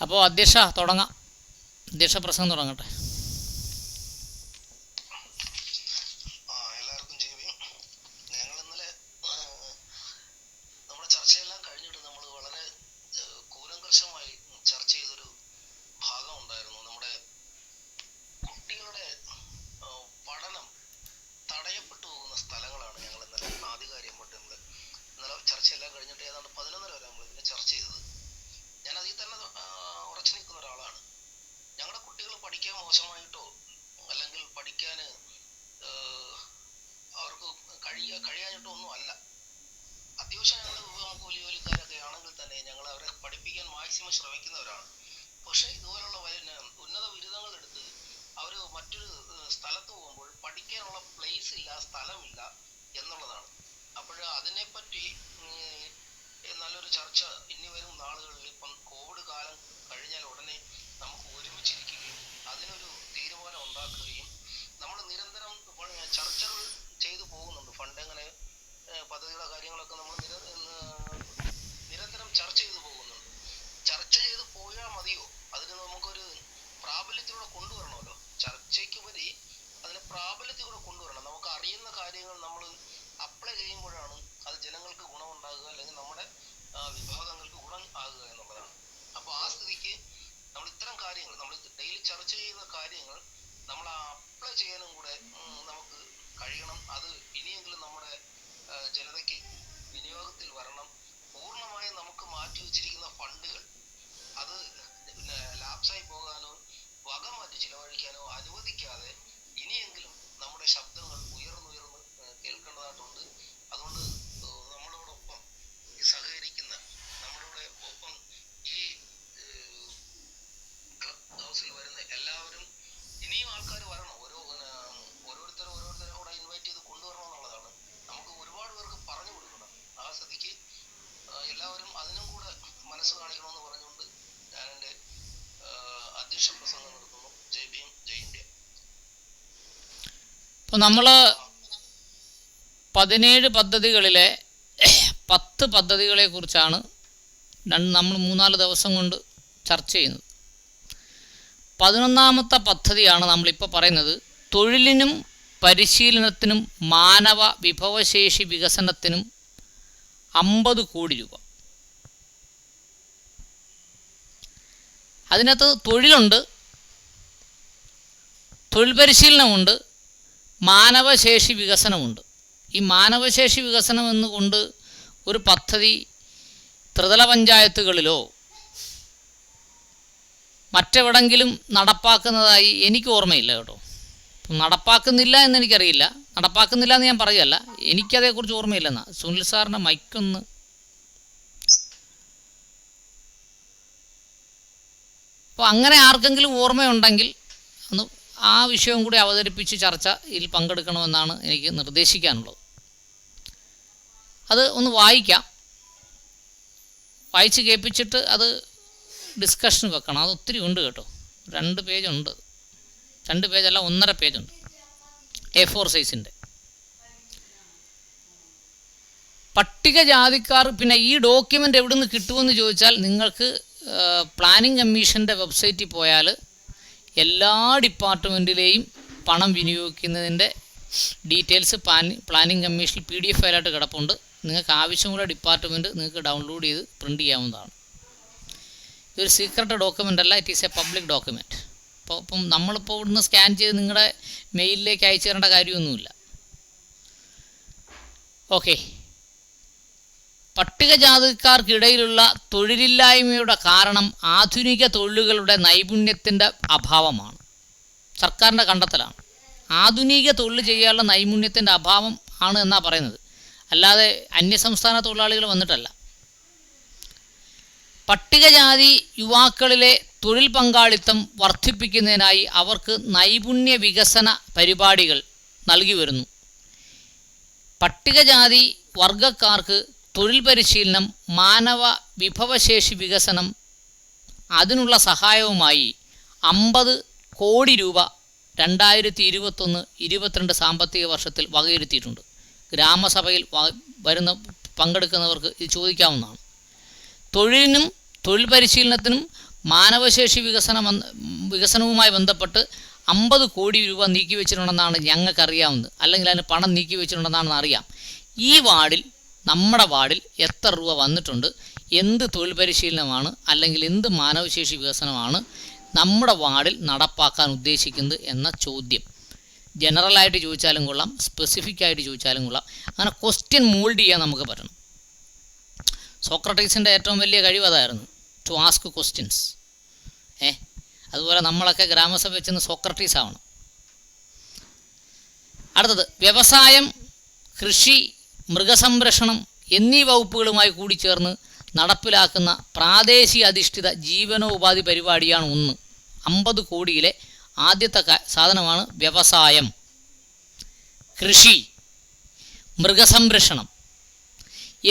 അപ്പോൾ അധ്യക്ഷ പ്രസംഗം തുടങ്ങട്ടെ. ചർച്ചയെല്ലാം കഴിഞ്ഞിട്ട് ഏതാണ്ട് 11:30 വരെ നമ്മൾ ഇതിനെ ചർച്ച ചെയ്തത്. ഞാൻ അതിൽ തന്നെ ഉറച്ചു നിൽക്കുന്ന ഒരാളാണ്. ഞങ്ങളുടെ കുട്ടികൾ പഠിക്കാൻ മോശമായിട്ടോ അല്ലെങ്കിൽ പഠിക്കാൻ അവർക്ക് കഴിയാഞ്ഞിട്ടോ ഒന്നും അല്ല. അത്യാവശ്യം ഞങ്ങൾ കൂലി ജോലിക്കാരൊക്കെ ആണെങ്കിൽ തന്നെ ഞങ്ങൾ അവരെ പഠിപ്പിക്കാൻ മാക്സിമം ശ്രമിക്കുന്നവരാണ്. പക്ഷേ ഇതുപോലുള്ള ഉന്നത ബിരുദങ്ങൾ എടുത്ത് അവർ മറ്റൊരു സ്ഥലത്ത് പോകുമ്പോൾ പഠിക്കാനുള്ള പ്ലേസ് ഇല്ല, സ്ഥലമില്ല എന്നുള്ളതാണ്. അപ്പോൾ അതിനെപ്പറ്റി നല്ലൊരു ചർച്ച ഇനി വരും നാളുകളിൽ, ഇപ്പം കോവിഡ് കാലം കഴിഞ്ഞാൽ ഉടനെ നമുക്ക് ഒരുമിച്ചിരിക്കുകയും അതിനൊരു തീരുമാനം ഉണ്ടാക്കുകയും നമ്മൾ നിരന്തരം ചർച്ചകൾ ചെയ്തു പോകുന്നുണ്ട്. ഫണ്ട് എങ്ങനെ പദ്ധതിയുടെ കാര്യങ്ങളൊക്കെ നമ്മൾ നിരന്തരം ചർച്ച ചെയ്തു പോകുന്നുണ്ട്. ചർച്ച ചെയ്ത് പോയാൽ മതിയോ? അതിന് നമുക്കൊരു പ്രാബല്യത്തിലൂടെ കൊണ്ടുവരണമല്ലോ. ചർച്ചയ്ക്കുപരി അതിന് പ്രാബല്യത്തിലൂടെ കൊണ്ടുവരണം. നമുക്ക് അറിയുന്ന കാര്യങ്ങൾ നമ്മൾ അപ്ലൈ ചെയ്യുമ്പോഴാണ് അത് ജനങ്ങൾക്ക് ഗുണമുണ്ടാകുക, അല്ലെങ്കിൽ നമ്മുടെ വിഭാഗങ്ങൾക്ക് ഗുണം ആകുക എന്നുള്ളതാണ്. അപ്പോൾ ആ സ്ഥിതിക്ക് നമ്മൾ ഇത്തരം കാര്യങ്ങൾ, നമ്മൾ ഡെയിലി ചർച്ച ചെയ്യുന്ന കാര്യങ്ങൾ നമ്മൾ അപ്ലൈ ചെയ്യാനും കൂടെ നമുക്ക് കഴിയണം. അത് ഇനിയെങ്കിലും നമ്മുടെ ജനതയ്ക്ക് വിനിയോഗത്തിൽ വരണം. പൂർണ്ണമായും നമുക്ക് മാറ്റി വെച്ചിരിക്കുന്ന ഫണ്ടുകൾ അത് ലാപ്സായി പോകാനോ വക മാറ്റി ചിലവഴിക്കാനോ അനുവദിക്കാതെ ഇനിയെങ്കിലും നമ്മുടെ ശബ്ദങ്ങൾ ഉയർന്നുയർന്ന് കേൾക്കേണ്ടതായിട്ടുണ്ട്. അതുകൊണ്ട് നമ്മളോടൊപ്പം സഹകരിക്കുന്ന, നമ്മളോട് ഒപ്പം ഈ ക്ലബ് ഹൗസിൽ വരുന്ന എല്ലാവരും, ഇനിയും ആൾക്കാർ വരണം. ഓരോരുത്തരെ കൂടെ ഇൻവൈറ്റ് ചെയ്ത് കൊണ്ടുവരണം എന്നുള്ളതാണ്. നമുക്ക് ഒരുപാട് പേർക്ക് പറഞ്ഞു കൊടുക്കണം. ആ സ്ഥിതിക്ക് എല്ലാവരും അതിനും കൂടെ മനസ്സ് കാണിക്കണമെന്ന് പറഞ്ഞുകൊണ്ട് ഞാൻ എൻ്റെ അധ്യക്ഷ പ്രസംഗം നടത്തുന്നു. ജയ് ഭീം, ജയ് ഇന്ത്യ. ഇപ്പോൾ നമ്മൾ 17 പദ്ധതികളിലെ 10 പദ്ധതികളെക്കുറിച്ചാണ് നമ്മൾ 3-4 ദിവസം കൊണ്ട് ചർച്ച ചെയ്യുന്നത്. 11ാമത്തെ പദ്ധതിയാണ് നമ്മളിപ്പോൾ പറയുന്നത്. തൊഴിലിനും പരിശീലനത്തിനും മാനവ വിഭവശേഷി വികസനത്തിനും 50 കോടി രൂപ. അതിനകത്ത് തൊഴിലുണ്ട്, തൊഴിൽ പരിശീലനമുണ്ട്, മാനവശേഷി വികസനമുണ്ട്. ഈ മാനവശേഷി വികസനം എന്നുകൊണ്ട് ഒരു പദ്ധതി ത്രിതല പഞ്ചായത്തുകളിലോ മറ്റെവിടെങ്കിലും നടപ്പാക്കുന്നതായി എനിക്ക് ഓർമ്മയില്ല കേട്ടോ. നടപ്പാക്കുന്നില്ല എന്നെനിക്കറിയില്ല, നടപ്പാക്കുന്നില്ല എന്ന് ഞാൻ പറയുകയല്ല, എനിക്കതേക്കുറിച്ച് ഓർമ്മയില്ലെന്നാ. സുനിൽ സാറിൻ്റെ മൈക്കൊന്ന് അപ്പോൾ അങ്ങനെ ആർക്കെങ്കിലും ഓർമ്മയുണ്ടെങ്കിൽ ഒന്ന് ആ വിഷയം കൂടി അവതരിപ്പിച്ച് ചർച്ചയിൽ പങ്കെടുക്കണമെന്നാണ് എനിക്ക് നിർദ്ദേശിക്കാനുള്ളത്. അത് ഒന്ന് വായിച്ച് കേൾപ്പിച്ചിട്ട് അത് ഡിസ്കഷന് വെക്കണം. അത് ഒത്തിരി ഉണ്ട് കേട്ടോ. 2 പേജുണ്ട്, 2 പേജല്ല 1.5 പേജുണ്ട്, A4 സൈസിൻ്റെ. പട്ടികജാതിക്കാർ, പിന്നെ ഈ ഡോക്യുമെൻ്റ് എവിടെ നിന്ന് കിട്ടുമെന്ന് ചോദിച്ചാൽ, നിങ്ങൾക്ക് പ്ലാനിംഗ് കമ്മീഷൻ്റെ വെബ്സൈറ്റിൽ പോയാൽ എല്ലാ ഡിപ്പാർട്ട്മെൻറ്റിലെയും പണം വിനിയോഗിക്കുന്നതിൻ്റെ ഡീറ്റെയിൽസ് പ്ലാനിംഗ് കമ്മീഷനിൽ PDF ഫയലായിട്ട് കിടപ്പുണ്ട്. നിങ്ങൾക്ക് ആവശ്യമുള്ള ഡിപ്പാർട്ട്മെൻറ്റ് നിങ്ങൾക്ക് ഡൗൺലോഡ് ചെയ്ത് പ്രിൻ്റ് ചെയ്യാവുന്നതാണ്. ഇതൊരു സീക്രട്ട് ഡോക്യുമെൻ്റ് അല്ല, it is A public document. ഇപ്പം നമ്മളിപ്പോൾ ഇവിടുന്ന് സ്കാൻ ചെയ്ത് നിങ്ങളുടെ മെയിലിലേക്ക് അയച്ചു തരേണ്ട കാര്യമൊന്നുമില്ല. ഓക്കെ. പട്ടികജാതിക്കാർക്കിടയിലുള്ള തൊഴിലില്ലായ്മയുടെ കാരണം ആധുനിക തൊഴിലുകളുടെ നൈപുണ്യത്തിൻ്റെ അഭാവമാണ്. സർക്കാരിൻ്റെ കണ്ടെത്തലാണ്. ആധുനിക തൊഴിൽ ചെയ്യാനുള്ള നൈപുണ്യത്തിൻ്റെ അഭാവം ആണ് എന്നാണ് പറയുന്നത്, അല്ലാതെ അന്യസംസ്ഥാന തൊഴിലാളികൾ വന്നിട്ടല്ല. പട്ടികജാതി യുവാക്കളിലെ തൊഴിൽ പങ്കാളിത്തം വർദ്ധിപ്പിക്കുന്നതിനായി അവർക്ക് നൈപുണ്യ വികസന പരിപാടികൾ നൽകി വരുന്നു. പട്ടികജാതി വർഗക്കാർക്ക് തൊഴിൽ പരിശീലനം, മാനവ വിഭവശേഷി വികസനം, അതിനുള്ള സഹായവുമായി 50 കോടി രൂപ 2021-22 സാമ്പത്തിക വർഷത്തിൽ വകയിരുത്തിയിട്ടുണ്ട്. ഗ്രാമസഭയിൽ പങ്കെടുക്കുന്നവർക്ക് ഇത് ചോദിക്കാവുന്നതാണ്. തൊഴിലിനും തൊഴിൽ പരിശീലനത്തിനും മാനവശേഷി വികസനവുമായി ബന്ധപ്പെട്ട് 50 കോടി രൂപ നീക്കി വെച്ചിട്ടുണ്ടെന്നാണ് ഞങ്ങൾക്കറിയാവുന്നത്, അല്ലെങ്കിൽ അതിന് പണം നീക്കി വെച്ചിട്ടുണ്ടെന്നാണെന്ന് അറിയാം. ഈ വാർഡിൽ, നമ്മുടെ വാർഡിൽ എത്ര രൂപ വന്നിട്ടുണ്ട്, എന്ത് തൊഴിൽ പരിശീലനമാണ് അല്ലെങ്കിൽ എന്ത് മാനവശേഷി വികസനമാണ് നമ്മുടെ വാർഡിൽ നടപ്പാക്കാൻ ഉദ്ദേശിക്കുന്നത് എന്ന ചോദ്യം ജനറലായിട്ട് ചോദിച്ചാലും കൊള്ളാം, സ്പെസിഫിക് ആയിട്ട് ചോദിച്ചാലും കൊള്ളാം. അങ്ങനെ ക്വസ്റ്റ്യൻ മോൾഡ് ചെയ്യാൻ നമുക്ക് പറ്റണം. സോക്രട്ടീസിൻ്റെ ഏറ്റവും വലിയ കഴിവ് അതായിരുന്നു, ടു ആസ്ക് ക്വസ്റ്റ്യൻസ്. അതുപോലെ നമ്മളൊക്കെ ഗ്രാമസഭ വെച്ചെന്ന് സോക്രട്ടീസ് ആവണം. അടുത്തത്, വ്യവസായം, കൃഷി, മൃഗസംരക്ഷണം എന്നീ വകുപ്പുകളുമായി കൂടിച്ചേർന്ന് നടപ്പിലാക്കുന്ന പ്രാദേശിക അധിഷ്ഠിത ജീവനോപാധി പരിപാടിയാണ് ഒന്ന്. 50 കോടിയിലെ ആദ്യത്തെ സാധനമാണ് വ്യവസായം, കൃഷി, മൃഗസംരക്ഷണം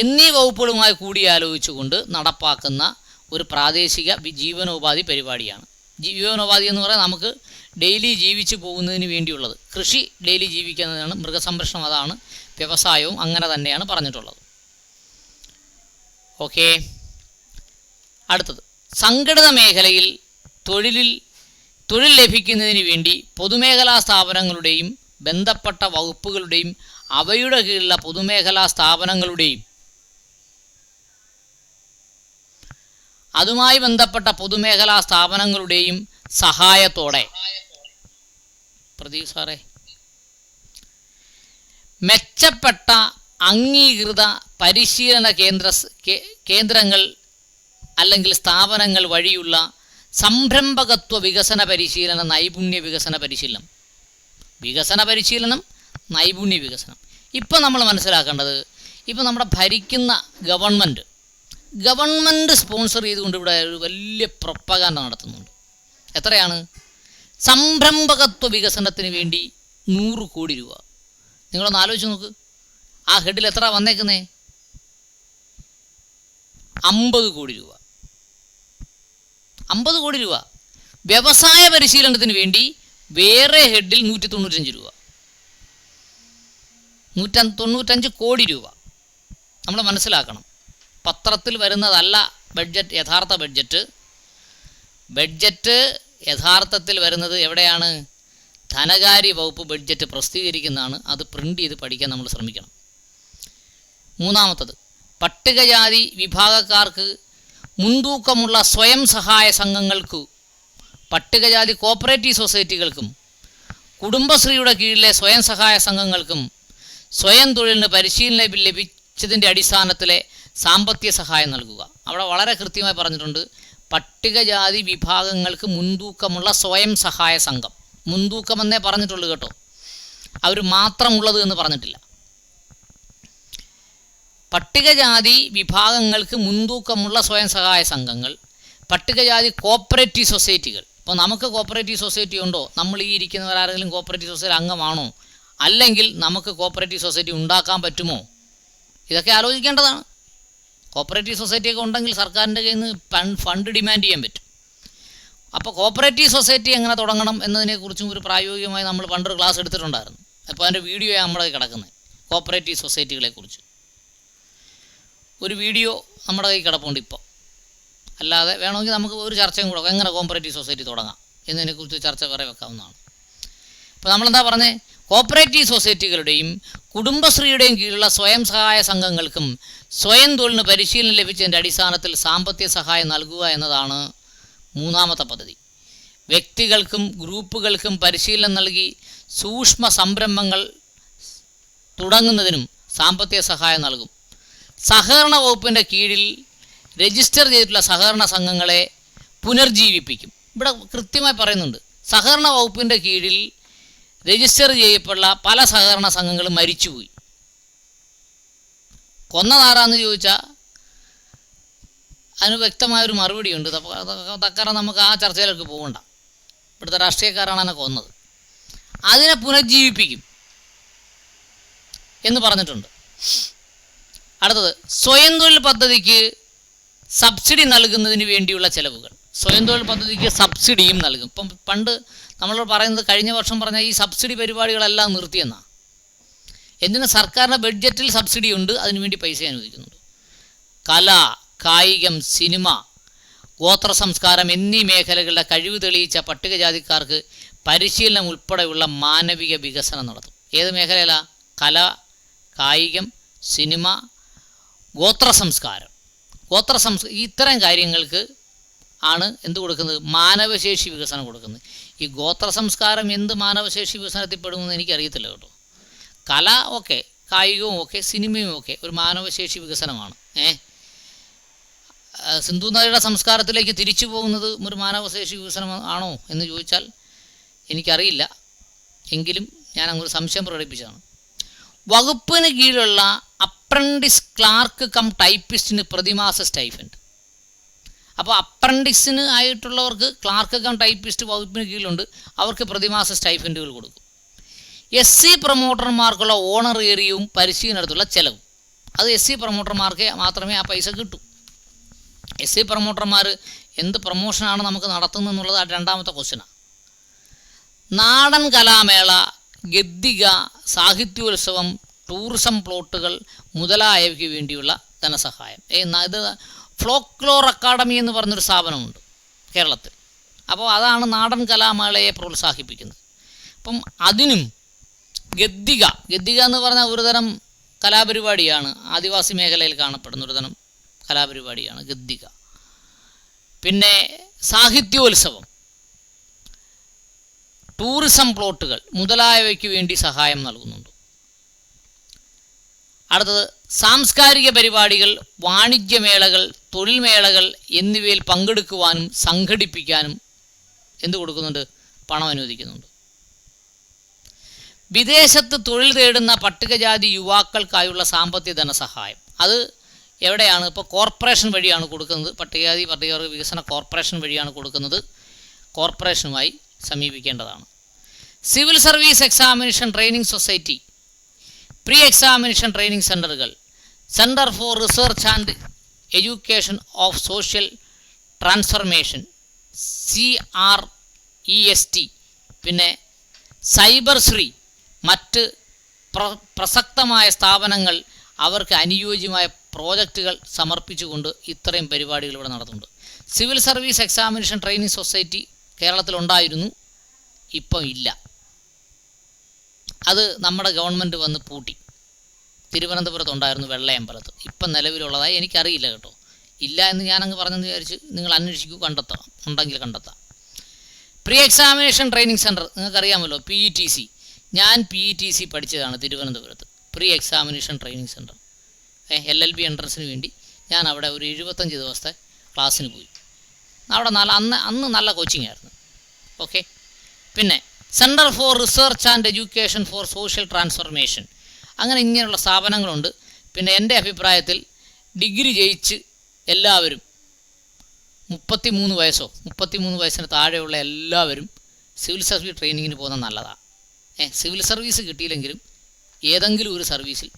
എന്നീ വകുപ്പുകളുമായി കൂടിയാലോചിച്ചുകൊണ്ട് നടപ്പാക്കുന്ന ഒരു പ്രാദേശിക ജീവനോപാധി പരിപാടിയാണ്. ജീവനോപാധി എന്ന് പറയാൻ നമുക്ക് ഡെയിലി ജീവിച്ചു പോകുന്നതിന് വേണ്ടിയുള്ളത്. കൃഷി ഡെയിലി ജീവിക്കുന്നതാണ്, മൃഗസംരക്ഷണം അതാണ്, വ്യവസായവും അങ്ങനെ തന്നെയാണ് പറഞ്ഞിട്ടുള്ളത്. ഓക്കെ. അടുത്തത്, സംഘടിത മേഖലയിൽ തൊഴിൽ ലഭിക്കുന്നതിന് വേണ്ടി പൊതുമേഖലാ സ്ഥാപനങ്ങളുടെയും ബന്ധപ്പെട്ട വകുപ്പുകളുടെയും അവയുടെ കീഴിലുള്ള പൊതുമേഖലാ സ്ഥാപനങ്ങളുടെയും അതുമായി ബന്ധപ്പെട്ട പൊതുമേഖലാ സ്ഥാപനങ്ങളുടെയും സഹായത്തോടെ പ്രദീപ് സാറേ മെച്ചപ്പെട്ട അംഗീകൃത പരിശീലന കേന്ദ്രങ്ങൾ അല്ലെങ്കിൽ സ്ഥാപനങ്ങൾ വഴിയുള്ള സംരംഭകത്വ വികസന പരിശീലന, നൈപുണ്യ വികസന പരിശീലനം, നൈപുണ്യ വികസനം. ഇപ്പം നമ്മൾ മനസ്സിലാക്കേണ്ടത്, ഇപ്പം നമ്മുടെ ഭരിക്കുന്ന ഗവൺമെൻറ് സ്പോൺസർ ചെയ്തുകൊണ്ട് ഇവിടെ ഒരു വലിയ പ്രൊപ്പഗാൻഡ നടത്തുന്നുണ്ട്. എത്രയാണ്? സംരംഭകത്വ വികസനത്തിന് വേണ്ടി 100 കോടി രൂപ. നിങ്ങളൊന്ന് ആലോചിച്ച് നോക്ക്, ആ ഹെഡിൽ എത്ര വന്നേക്കുന്നേ? 50 കോടി രൂപ. 50 കോടി രൂപ. വ്യവസായ പരിശീലനത്തിന് വേണ്ടി വേറെ ഹെഡിൽ 195 രൂപ, 195 കോടി രൂപ. നമ്മൾ മനസ്സിലാക്കണം, പത്രത്തിൽ വരുന്നതല്ല ബഡ്ജറ്റ്. ബഡ്ജറ്റ് യഥാർത്ഥത്തിൽ വരുന്നത് എവിടെയാണ്? ധനകാര്യ വകുപ്പ് ബഡ്ജറ്റ് പ്രസിദ്ധീകരിക്കുന്നതാണ്. അത് പ്രിൻ്റ് ചെയ്ത് പഠിക്കാൻ നമ്മൾ ശ്രമിക്കണം. മൂന്നാമത്തത്, പട്ടികജാതി വിഭാഗക്കാർക്ക് മുൻതൂക്കമുള്ള സ്വയം സഹായ സംഘങ്ങൾക്കു, പട്ടികജാതി കോപ്പറേറ്റീവ് സൊസൈറ്റികൾക്കും കുടുംബശ്രീയുടെ കീഴിലെ സ്വയം സഹായ സംഘങ്ങൾക്കും സ്വയം തൊഴിലിന് പരിശീലനം ലഭിച്ചതിൻ്റെ അടിസ്ഥാനത്തിലെ സാമ്പത്തിക സഹായം നൽകുക. അവിടെ വളരെ കൃത്യമായി പറഞ്ഞിട്ടുണ്ട്, പട്ടികജാതി വിഭാഗങ്ങൾക്ക് മുൻതൂക്കമുള്ള സ്വയം സഹായ സംഘം. മുൻതൂക്കമെന്നേ പറഞ്ഞിട്ടുള്ളൂ കേട്ടോ, അവർ മാത്രമുള്ളത് എന്ന് പറഞ്ഞിട്ടില്ല. പട്ടികജാതി വിഭാഗങ്ങൾക്ക് മുൻതൂക്കമുള്ള സ്വയം സഹായ സംഘങ്ങൾ, പട്ടികജാതി കോപ്പറേറ്റീവ് സൊസൈറ്റികൾ. ഇപ്പോൾ നമുക്ക് കോപ്പറേറ്റീവ് സൊസൈറ്റി ഉണ്ടോ? നമ്മൾ ഈ ഇരിക്കുന്നവരാരെങ്കിലും കോപ്പറേറ്റീവ് സൊസൈറ്റി അംഗമാണോ? അല്ലെങ്കിൽ നമുക്ക് കോപ്പറേറ്റീവ് സൊസൈറ്റി ഉണ്ടാക്കാൻ പറ്റുമോ? ഇതൊക്കെ ആലോചിക്കേണ്ടതാണ്. കോപ്പറേറ്റീവ് സൊസൈറ്റിയൊക്കെ ഉണ്ടെങ്കിൽ സർക്കാരിൻ്റെ കയ്യിൽ നിന്ന് ഫണ്ട് ഡിമാൻഡ് ചെയ്യാൻ പറ്റും. അപ്പോൾ കോപ്പറേറ്റീവ് സൊസൈറ്റി എങ്ങനെ തുടങ്ങണം എന്നതിനെക്കുറിച്ചും ഒരു പ്രായോഗികമായി നമ്മൾ പണ്ടൊരു ക്ലാസ് എടുത്തിട്ടുണ്ടായിരുന്നു. അപ്പോൾ അതിൻ്റെ വീഡിയോ നമ്മുടെ കിടക്കുന്നത്, കോപ്പറേറ്റീവ് സൊസൈറ്റികളെക്കുറിച്ച് ഒരു വീഡിയോ നമ്മുടെ കയ്യിൽ കിടപ്പുണ്ട് ഇപ്പോൾ. അല്ലാതെ വേണമെങ്കിൽ നമുക്ക് ഒരു ചർച്ചയും കൂടെ എങ്ങനെ കോപ്പറേറ്റീവ് സൊസൈറ്റി തുടങ്ങാം എന്നതിനെക്കുറിച്ച് ചർച്ച വേറെ വെക്കാവുന്നതാണ്. അപ്പോൾ നമ്മളെന്താ പറഞ്ഞത്? കോപ്പറേറ്റീവ് സൊസൈറ്റികളുടെയും കുടുംബശ്രീയുടെയും കീഴിലുള്ള സ്വയം സഹായ സംഘങ്ങൾക്കും സ്വയം തൊഴിലിന് പരിശീലനം ലഭിച്ചതിൻ്റെ അടിസ്ഥാനത്തിൽ സാമ്പത്തിക സഹായം നൽകുക എന്നതാണ് മൂന്നാമത്തെ പദ്ധതി. വ്യക്തികൾക്കും ഗ്രൂപ്പുകൾക്കും പരിശീലനം നൽകി സൂക്ഷ്മ സംരംഭങ്ങൾ തുടങ്ങുന്നതിനും സാമ്പത്തിക സഹായം നൽകും. സഹകരണ വകുപ്പിൻ്റെ കീഴിൽ രജിസ്റ്റർ ചെയ്തിട്ടുള്ള സഹകരണ സംഘങ്ങളെ പുനർജീവിപ്പിക്കും. ഇവിടെ കൃത്യമായി പറയുന്നുണ്ട്, സഹകരണ വകുപ്പിൻ്റെ കീഴിൽ രജിസ്റ്റർ ചെയ്യപ്പെട്ടുള്ള പല സഹകരണ സംഘങ്ങളും മരിച്ചുപോയി. കൊന്നതാരാന്ന് ചോദിച്ചാൽ അതിന് വ്യക്തമായൊരു മറുപടിയുണ്ട്. തക്കറ നമുക്ക് ആ ചർച്ചയിലേക്ക് പോകണ്ട, ഇവിടുത്തെ രാഷ്ട്രീയക്കാരാണ് എന്നെ കൊന്നത്. അതിനെ പുനർജീവിപ്പിക്കും എന്ന് പറഞ്ഞിട്ടുണ്ട്. അടുത്തത്, സ്വയം തൊഴിൽ പദ്ധതിക്ക് സബ്സിഡി നൽകുന്നതിന് വേണ്ടിയുള്ള ചെലവുകൾ. സ്വയം തൊഴിൽ പദ്ധതിക്ക് സബ്സിഡിയും നൽകും. ഇപ്പം പണ്ട് നമ്മൾ പറയുന്നത്, കഴിഞ്ഞ വർഷം പറഞ്ഞ ഈ സബ്സിഡി പരിപാടികളെല്ലാം നിർത്തിയെന്നാണ്. എന്തിന്? സർക്കാരിൻ്റെ ബഡ്ജറ്റിൽ സബ്സിഡി ഉണ്ട്, അതിനുവേണ്ടി പൈസ അനുവദിക്കുന്നുണ്ട്. കല, കായികം, സിനിമ, ഗോത്ര സംസ്കാരം എന്നീ മേഖലകളുടെ കഴിവ് തെളിയിച്ച പട്ടികജാതിക്കാർക്ക് പരിശീലനം ഉൾപ്പെടെയുള്ള മാനവിക വികസനം നടത്തും. ഏത് മേഖലയിലാണ്? കല, കായികം, സിനിമ, ഗോത്ര സംസ്കാരം. ഇത്തരം കാര്യങ്ങൾക്ക് ആണ് എന്ത് കൊടുക്കുന്നത്? മാനവശേഷി വികസനം കൊടുക്കുന്നത്. ഈ ഗോത്ര സംസ്കാരം എന്ത് മാനവശേഷി വികസനത്തിൽ പെടുമെന്ന് എനിക്കറിയത്തില്ല കേട്ടോ. കല ഓക്കെ, കായികവും ഓക്കെ, സിനിമയും ഓക്കെ ഒരു മാനവശേഷി വികസനമാണ്. സിന്ധു നദിയുടെ സംസ്കാരത്തിലേക്ക് തിരിച്ചു പോകുന്നത് ഒരു മാനവശേഷി വികസനം ആണോ എന്ന് ചോദിച്ചാൽ എനിക്കറിയില്ല. എങ്കിലും ഞാൻ അങ്ങൊരു സംശയം പ്രകടിപ്പിച്ചതാണ്. വകുപ്പിന് കീഴിലുള്ള അപ്രൻറ്റിസ് ക്ലാർക്ക് കം ടൈപ്പിസ്റ്റിന് പ്രതിമാസ സ്റ്റൈഫൻഡ്. അപ്പോൾ അപ്രൻറ്റിസിന് ആയിട്ടുള്ളവർക്ക് ക്ലാർക്ക് കം ടൈപ്പിസ്റ്റ് വകുപ്പിന് കീഴിലുണ്ട്, അവർക്ക് പ്രതിമാസ സ്റ്റൈഫൻഡുകൾ കൊടുക്കും. SC പ്രൊമോട്ടർമാർക്കുള്ള ഓണറേറിയവും പരിശീലനത്തിലുള്ള ചെലവും, അത് SC പ്രൊമോട്ടർമാർക്ക് മാത്രമേ ആ പൈസ കിട്ടൂ. SC പ്രൊമോട്ടർമാർ എന്ത് പ്രൊമോഷനാണ് നമുക്ക് നടത്തുന്നതെന്നുള്ളത് രണ്ടാമത്തെ ക്വസ്റ്റ്യനാണ്. നാടൻ കലാമേള, ഗദ്ദിക, സാഹിത്യോത്സവം, ടൂറിസം പ്ലോട്ടുകൾ മുതലായവയ്ക്ക് വേണ്ടിയുള്ള ധനസഹായം. ഇത് ഫ്ലോക്ലോർ അക്കാഡമി എന്ന് പറഞ്ഞൊരു സ്ഥാപനമുണ്ട് കേരളത്തിൽ. അപ്പോൾ അതാണ് നാടൻ കലാമേളയെ പ്രോത്സാഹിപ്പിക്കുന്നത്. അപ്പം അതിനും ഗദ്ദിക എന്ന് പറഞ്ഞാൽ ഒരുതരം കലാപരിപാടിയാണ്, ആദിവാസി മേഖലയിൽ കാണപ്പെടുന്ന ഒരുതരം കലാപരിപാടിയാണ് ഗദ്ദിക. പിന്നെ സാഹിത്യോത്സവം, ടൂറിസം പ്ലോട്ടുകൾ മുതലായവയ്ക്ക് വേണ്ടി സഹായം നൽകുന്നുണ്ട്. അടുത്തത് സാംസ്കാരിക പരിപാടികൾ, വാണിജ്യമേളകൾ, തൊഴിൽ മേളകൾ എന്നിവയിൽ പങ്കെടുക്കുവാനും സംഘടിപ്പിക്കാനും എന്ത് കൊടുക്കുന്നുണ്ട്? പണം അനുവദിക്കുന്നുണ്ട്. വിദേശത്ത് തൊഴിൽ തേടുന്ന പട്ടികജാതി യുവാക്കൾക്കായുള്ള സാമ്പത്തിക ധനസഹായം, അത് എവിടെയാണ്? ഇപ്പോൾ കോർപ്പറേഷൻ വഴിയാണ് കൊടുക്കുന്നത്. പട്ടികവർഗ വികസന കോർപ്പറേഷൻ വഴിയാണ് കൊടുക്കുന്നത്. കോർപ്പറേഷനുമായി സമീപിക്കേണ്ടതാണ്. Civil service examination training society, pre examination training സെൻ്ററുകൾ, centre for research and education of social transformation CREST, പിന്നെ സൈബർ ശ്രീ, മറ്റ് പ്രസക്തമായ സ്ഥാപനങ്ങൾ അവർക്ക് അനുയോജ്യമായ പ്രോജക്റ്റുകൾ സമർപ്പിച്ചുകൊണ്ട് ഇത്രയും പരിപാടികൾ ഇവിടെ നടത്തുന്നുണ്ട്. Civil service examination training society കേരളത്തിലുണ്ടായിരുന്നു, ഇപ്പം ഇല്ല. അത് നമ്മുടെ ഗവൺമെൻറ് വന്ന് പൂട്ടി. തിരുവനന്തപുരത്തുണ്ടായിരുന്നു, വെള്ളയമ്പലത്ത്. ഇപ്പം നിലവിലുള്ളതായി എനിക്കറിയില്ല കേട്ടോ. ഇല്ല എന്ന് ഞാനങ്ങ് പറഞ്ഞെന്ന് വിചാരിച്ച് നിങ്ങൾ അന്വേഷിക്കൂ, കണ്ടെത്താം, ഉണ്ടെങ്കിൽ കണ്ടെത്താം. പ്രീ എക്സാമിനേഷൻ ട്രെയിനിങ് സെൻറ്റർ നിങ്ങൾക്കറിയാമല്ലോ, PETC. ഞാൻ PETC പഠിച്ചതാണ് തിരുവനന്തപുരത്ത്, pre examination training centre. LLB എൻട്രൻസിന് വേണ്ടി ഞാൻ അവിടെ ഒരു 75 ദിവസത്തെ ക്ലാസ്സിന് പോയി. അവിടെ അന്ന് നല്ല കോച്ചിങ് ആയിരുന്നു. ഓക്കെ. പിന്നെ centre for research and education for social transformation, അങ്ങനെ ഇങ്ങനെയുള്ള സ്ഥാപനങ്ങളുണ്ട്. പിന്നെ എൻ്റെ അഭിപ്രായത്തിൽ ഡിഗ്രി ജയിച്ച് എല്ലാവരും 33 വയസ്സോ 33 വയസ്സിന് താഴെയുള്ള എല്ലാവരും സിവിൽ സർവീസ് ട്രെയിനിങ്ങിന് പോകുന്നത് നല്ലതാണ്. സിവിൽ സർവീസ് കിട്ടിയില്ലെങ്കിലും ഏതെങ്കിലും ഒരു സർവീസിൽ,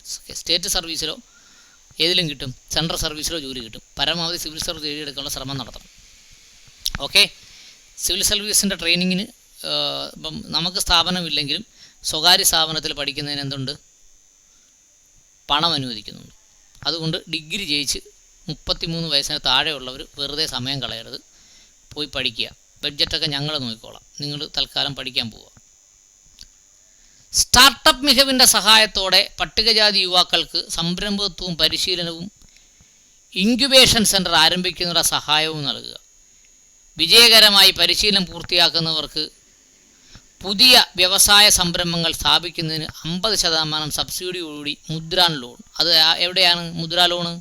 സ്റ്റേറ്റ് സർവീസിലോ ഏതിലും കിട്ടും, സെൻട്രൽ സർവീസിലോ ജോലി കിട്ടും. പരമാവധി സിവിൽ സർവീസ് എഴുതിയെടുക്കാനുള്ള ശ്രമം നടത്തണം. ഓക്കെ. സിവിൽ സർവീസിൻ്റെ ട്രെയിനിങ്ങിന് ഇപ്പം നമുക്ക് സ്ഥാപനമില്ലെങ്കിലും സ്വകാര്യ സ്ഥാപനത്തിൽ പഠിക്കുന്നതിന് എന്തുണ്ട്? പണം അനുവദിക്കുന്നുണ്ട്. അതുകൊണ്ട് ഡിഗ്രി ജയിച്ച് 33 വയസ്സിന് താഴെയുള്ളവർ വെറുതെ സമയം കളയരുത്, പോയി പഠിക്കുക. ബഡ്ജറ്റൊക്കെ ഞങ്ങൾ നോക്കിക്കോളാം, നിങ്ങൾ തൽക്കാലം പഠിക്കാൻ പോവുക. സ്റ്റാർട്ടപ്പ് മികവിൻ്റെ സഹായത്തോടെ പട്ടികജാതി യുവാക്കൾക്ക് സംരംഭത്വവും പരിശീലനവും ഇൻക്യുബേഷൻ സെൻറ്റർ ആരംഭിക്കുന്നതിനുള്ള സഹായവും നൽകുക. വിജയകരമായി പരിശീലനം പൂർത്തിയാക്കുന്നവർക്ക് പുതിയ വ്യവസായ സംരംഭങ്ങൾ സ്ഥാപിക്കുന്നതിന് 50% സബ്സിഡിയോടുകൂടി മുദ്രാ ലോൺ. അത് എവിടെയാണ് മുദ്രാ ലോണ്?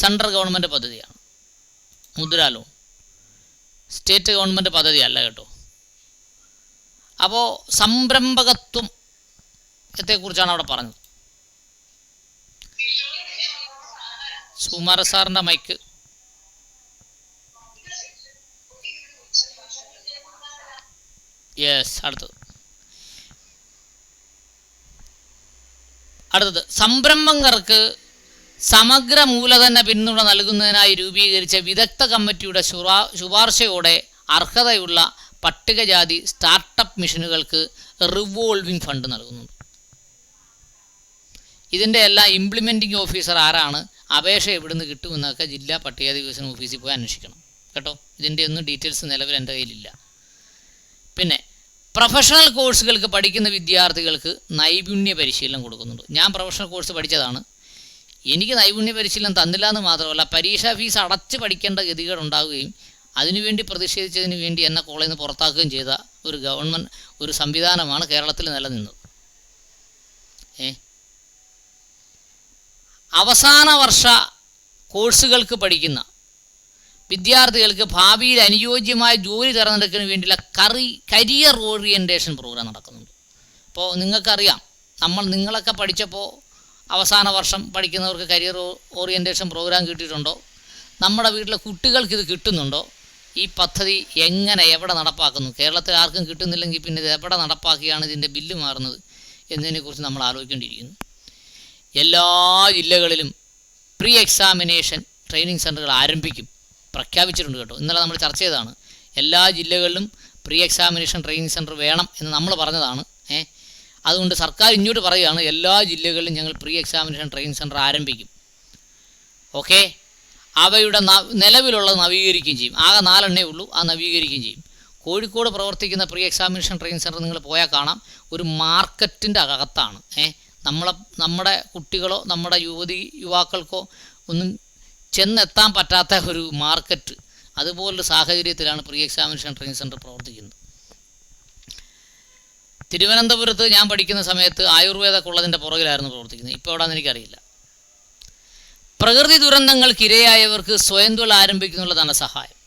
സെൻട്രൽ ഗവൺമെൻറ് പദ്ധതിയാണ് മുദ്രാ ലോൺ, സ്റ്റേറ്റ് ഗവൺമെൻറ് പദ്ധതിയല്ല കേട്ടോ. അപ്പോൾ സംരംഭകത്വത്തെക്കുറിച്ചാണ് അവിടെ പറഞ്ഞത്. സുകുമാര സാറിൻ്റെ മൈക്ക്. യെസ്. അടുത്തത് സംരംഭകർക്ക് സമഗ്ര മൂലധന പിന്തുണ നൽകുന്നതിനായി രൂപീകരിച്ച വിദഗ്ധ കമ്മിറ്റിയുടെ ശുപാർശയോടെ അർഹതയുള്ള പട്ടികജാതി സ്റ്റാർട്ടപ്പ് മിഷനുകൾക്ക് റിവോൾവിംഗ് ഫണ്ട് നൽകുന്നുണ്ട്. ഇതിൻ്റെ എല്ലാം ഇംപ്ലിമെൻറ്റിംഗ് ഓഫീസർ ആരാണ്, അപേക്ഷ എവിടുന്ന് കിട്ടുമെന്നൊക്കെ ജില്ലാ പട്ടികജാതി വികസന ഓഫീസിൽ പോയി അന്വേഷിക്കണം. കേട്ടോ. ഇതിൻ്റെ ഒന്നും ഡീറ്റെയിൽസ് നിലവിൽ എൻ്റെ കയ്യിലില്ല. പിന്നെ പ്രൊഫഷണൽ കോഴ്സുകൾക്ക് പഠിക്കുന്ന വിദ്യാർത്ഥികൾക്ക് നൈപുണ്യ പരിശീലനം കൊടുക്കുന്നുണ്ട്. ഞാൻ പ്രൊഫഷണൽ കോഴ്സ് പഠിച്ചതാണ്. എനിക്ക് നൈപുണ്യ പരിശീലനം തന്നില്ല എന്ന് മാത്രമല്ല, പരീക്ഷാ ഫീസ് അടച്ച് പഠിക്കേണ്ട ഗതികേടുണ്ടാവുകയും അതിനുവേണ്ടി പ്രതിഷേധിച്ചതിന് വേണ്ടി എന്നെ കോളേജിൽ നിന്ന് പുറത്താക്കുകയും ചെയ്ത ഒരു ഗവൺമെൻറ് ഒരു സംവിധാനമാണ് കേരളത്തിൽ നിലനിന്നത്. അവസാന വർഷ കോഴ്സുകൾക്ക് പഠിക്കുന്ന വിദ്യാർത്ഥികൾക്ക് ഭാവിയിൽ അനുയോജ്യമായ ജോലി തിരഞ്ഞെടുക്കുന്നതിന് വേണ്ടിയുള്ള കരിയർ ഓറിയൻറ്റേഷൻ പ്രോഗ്രാം നടക്കുന്നുണ്ട്. ഇപ്പോൾ നിങ്ങൾക്കറിയാം, നിങ്ങളൊക്കെ പഠിച്ചപ്പോൾ അവസാന വർഷം പഠിക്കുന്നവർക്ക് കരിയർ ഓറിയൻറ്റേഷൻ പ്രോഗ്രാം കിട്ടിയിട്ടുണ്ടോ? നമ്മുടെ വീട്ടിലെ കുട്ടികൾക്ക് ഇത് കിട്ടുന്നുണ്ടോ? ഈ പദ്ധതി എങ്ങനെ എവിടെ നടപ്പാക്കുന്നു? കേരളത്തിൽ ആർക്കും കിട്ടുന്നില്ലെങ്കിൽ പിന്നെ ഇത് എവിടെ നടപ്പാക്കിയാണ് ഇതിൻ്റെ ബില്ല് മാറുന്നത് എന്നതിനെക്കുറിച്ച് നമ്മൾ ആലോചിക്കേണ്ടിയിരിക്കുന്നു. എല്ലാ ജില്ലകളിലും പ്രീ എക്സാമിനേഷൻ ട്രെയിനിങ് സെൻ്ററുകൾ ആരംഭിക്കും, പ്രഖ്യാപിച്ചിട്ടുണ്ട് കേട്ടോ. ഇന്നലെ നമ്മൾ ചർച്ച ചെയ്തതാണ്. എല്ലാ ജില്ലകളിലും പ്രീ എക്സാമിനേഷൻ ട്രെയിനിങ് സെൻറ്റർ വേണം എന്ന് നമ്മൾ പറഞ്ഞതാണ്. അതുകൊണ്ട് സർക്കാർ ഇങ്ങോട്ട് പറയുകയാണ്, എല്ലാ ജില്ലകളിലും ഞങ്ങൾ പ്രീ എക്സാമിനേഷൻ ട്രെയിനിങ് സെൻറ്റർ ആരംഭിക്കും. ഓക്കെ, അവയുടെ നിലവിലുള്ളത് നവീകരിക്കുകയും ചെയ്യും. ആകെ 4 ഉള്ളൂ, അത് നവീകരിക്കുകയും ചെയ്യും. കോഴിക്കോട് പ്രവർത്തിക്കുന്ന പ്രീ എക്സാമിനേഷൻ ട്രെയിനിങ് സെൻറ്റർ നിങ്ങൾ പോയാൽ കാണാം, ഒരു മാർക്കറ്റിൻ്റെ അകത്താണ്. നമ്മുടെ കുട്ടികളോ നമ്മുടെ യുവാക്കൾക്കോ ഒന്നും ചെന്നെത്താൻ പറ്റാത്ത ഒരു മാർക്കറ്റ്, അതുപോലൊരു സാഹചര്യത്തിലാണ് പ്രീ എക്സാമിനേഷൻ ട്രെയിനിങ് സെൻറ്റർ പ്രവർത്തിക്കുന്നത്. തിരുവനന്തപുരത്ത് ഞാൻ പഠിക്കുന്ന സമയത്ത് ആയുർവേദ കോളേജിൻ്റെ പുറകിലായിരുന്നു പ്രവർത്തിക്കുന്നത്. ഇപ്പോൾ എവിടെയാണെന്ന് എനിക്കറിയില്ല. പ്രകൃതി ദുരന്തങ്ങൾക്കിരയായവർക്ക് സ്വയം തൊഴിൽ ആരംഭിക്കുന്നുള്ള ധനസഹായം.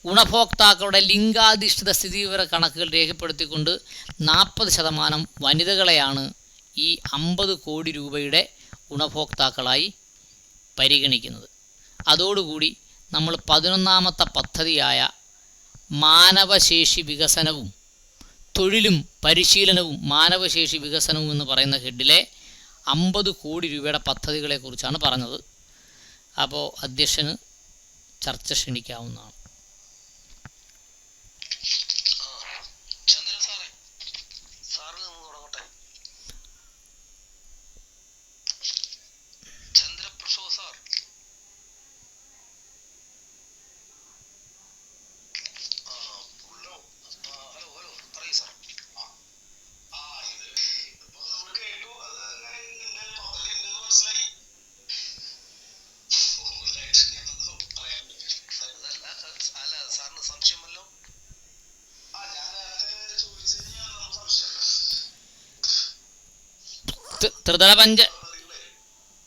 ഗുണഭോക്താക്കളുടെ ലിംഗാധിഷ്ഠിത സ്ഥിതിവിവര കണക്കുകൾ രേഖപ്പെടുത്തിക്കൊണ്ട് 40% വനിതകളെയാണ് ഈ 50 കോടി രൂപയുടെ ഗുണഭോക്താക്കളായി പരിഗണിക്കുന്നത്. അതോടുകൂടി നമ്മൾ 11ാമത്തെ പദ്ധതിയായ മാനവശേഷി വികസനവും തൊഴിലും പരിശീലനവും മാനവശേഷി വികസനവും എന്ന് പറയുന്ന ഹെഡിലെ 50 കോടി രൂപയുടെ പദ്ധതികളെക്കുറിച്ചാണ് പറഞ്ഞത്. അപ്പോൾ അധ്യക്ഷന് ചർച്ച ക്ഷണിക്കാവുന്നതാണ്.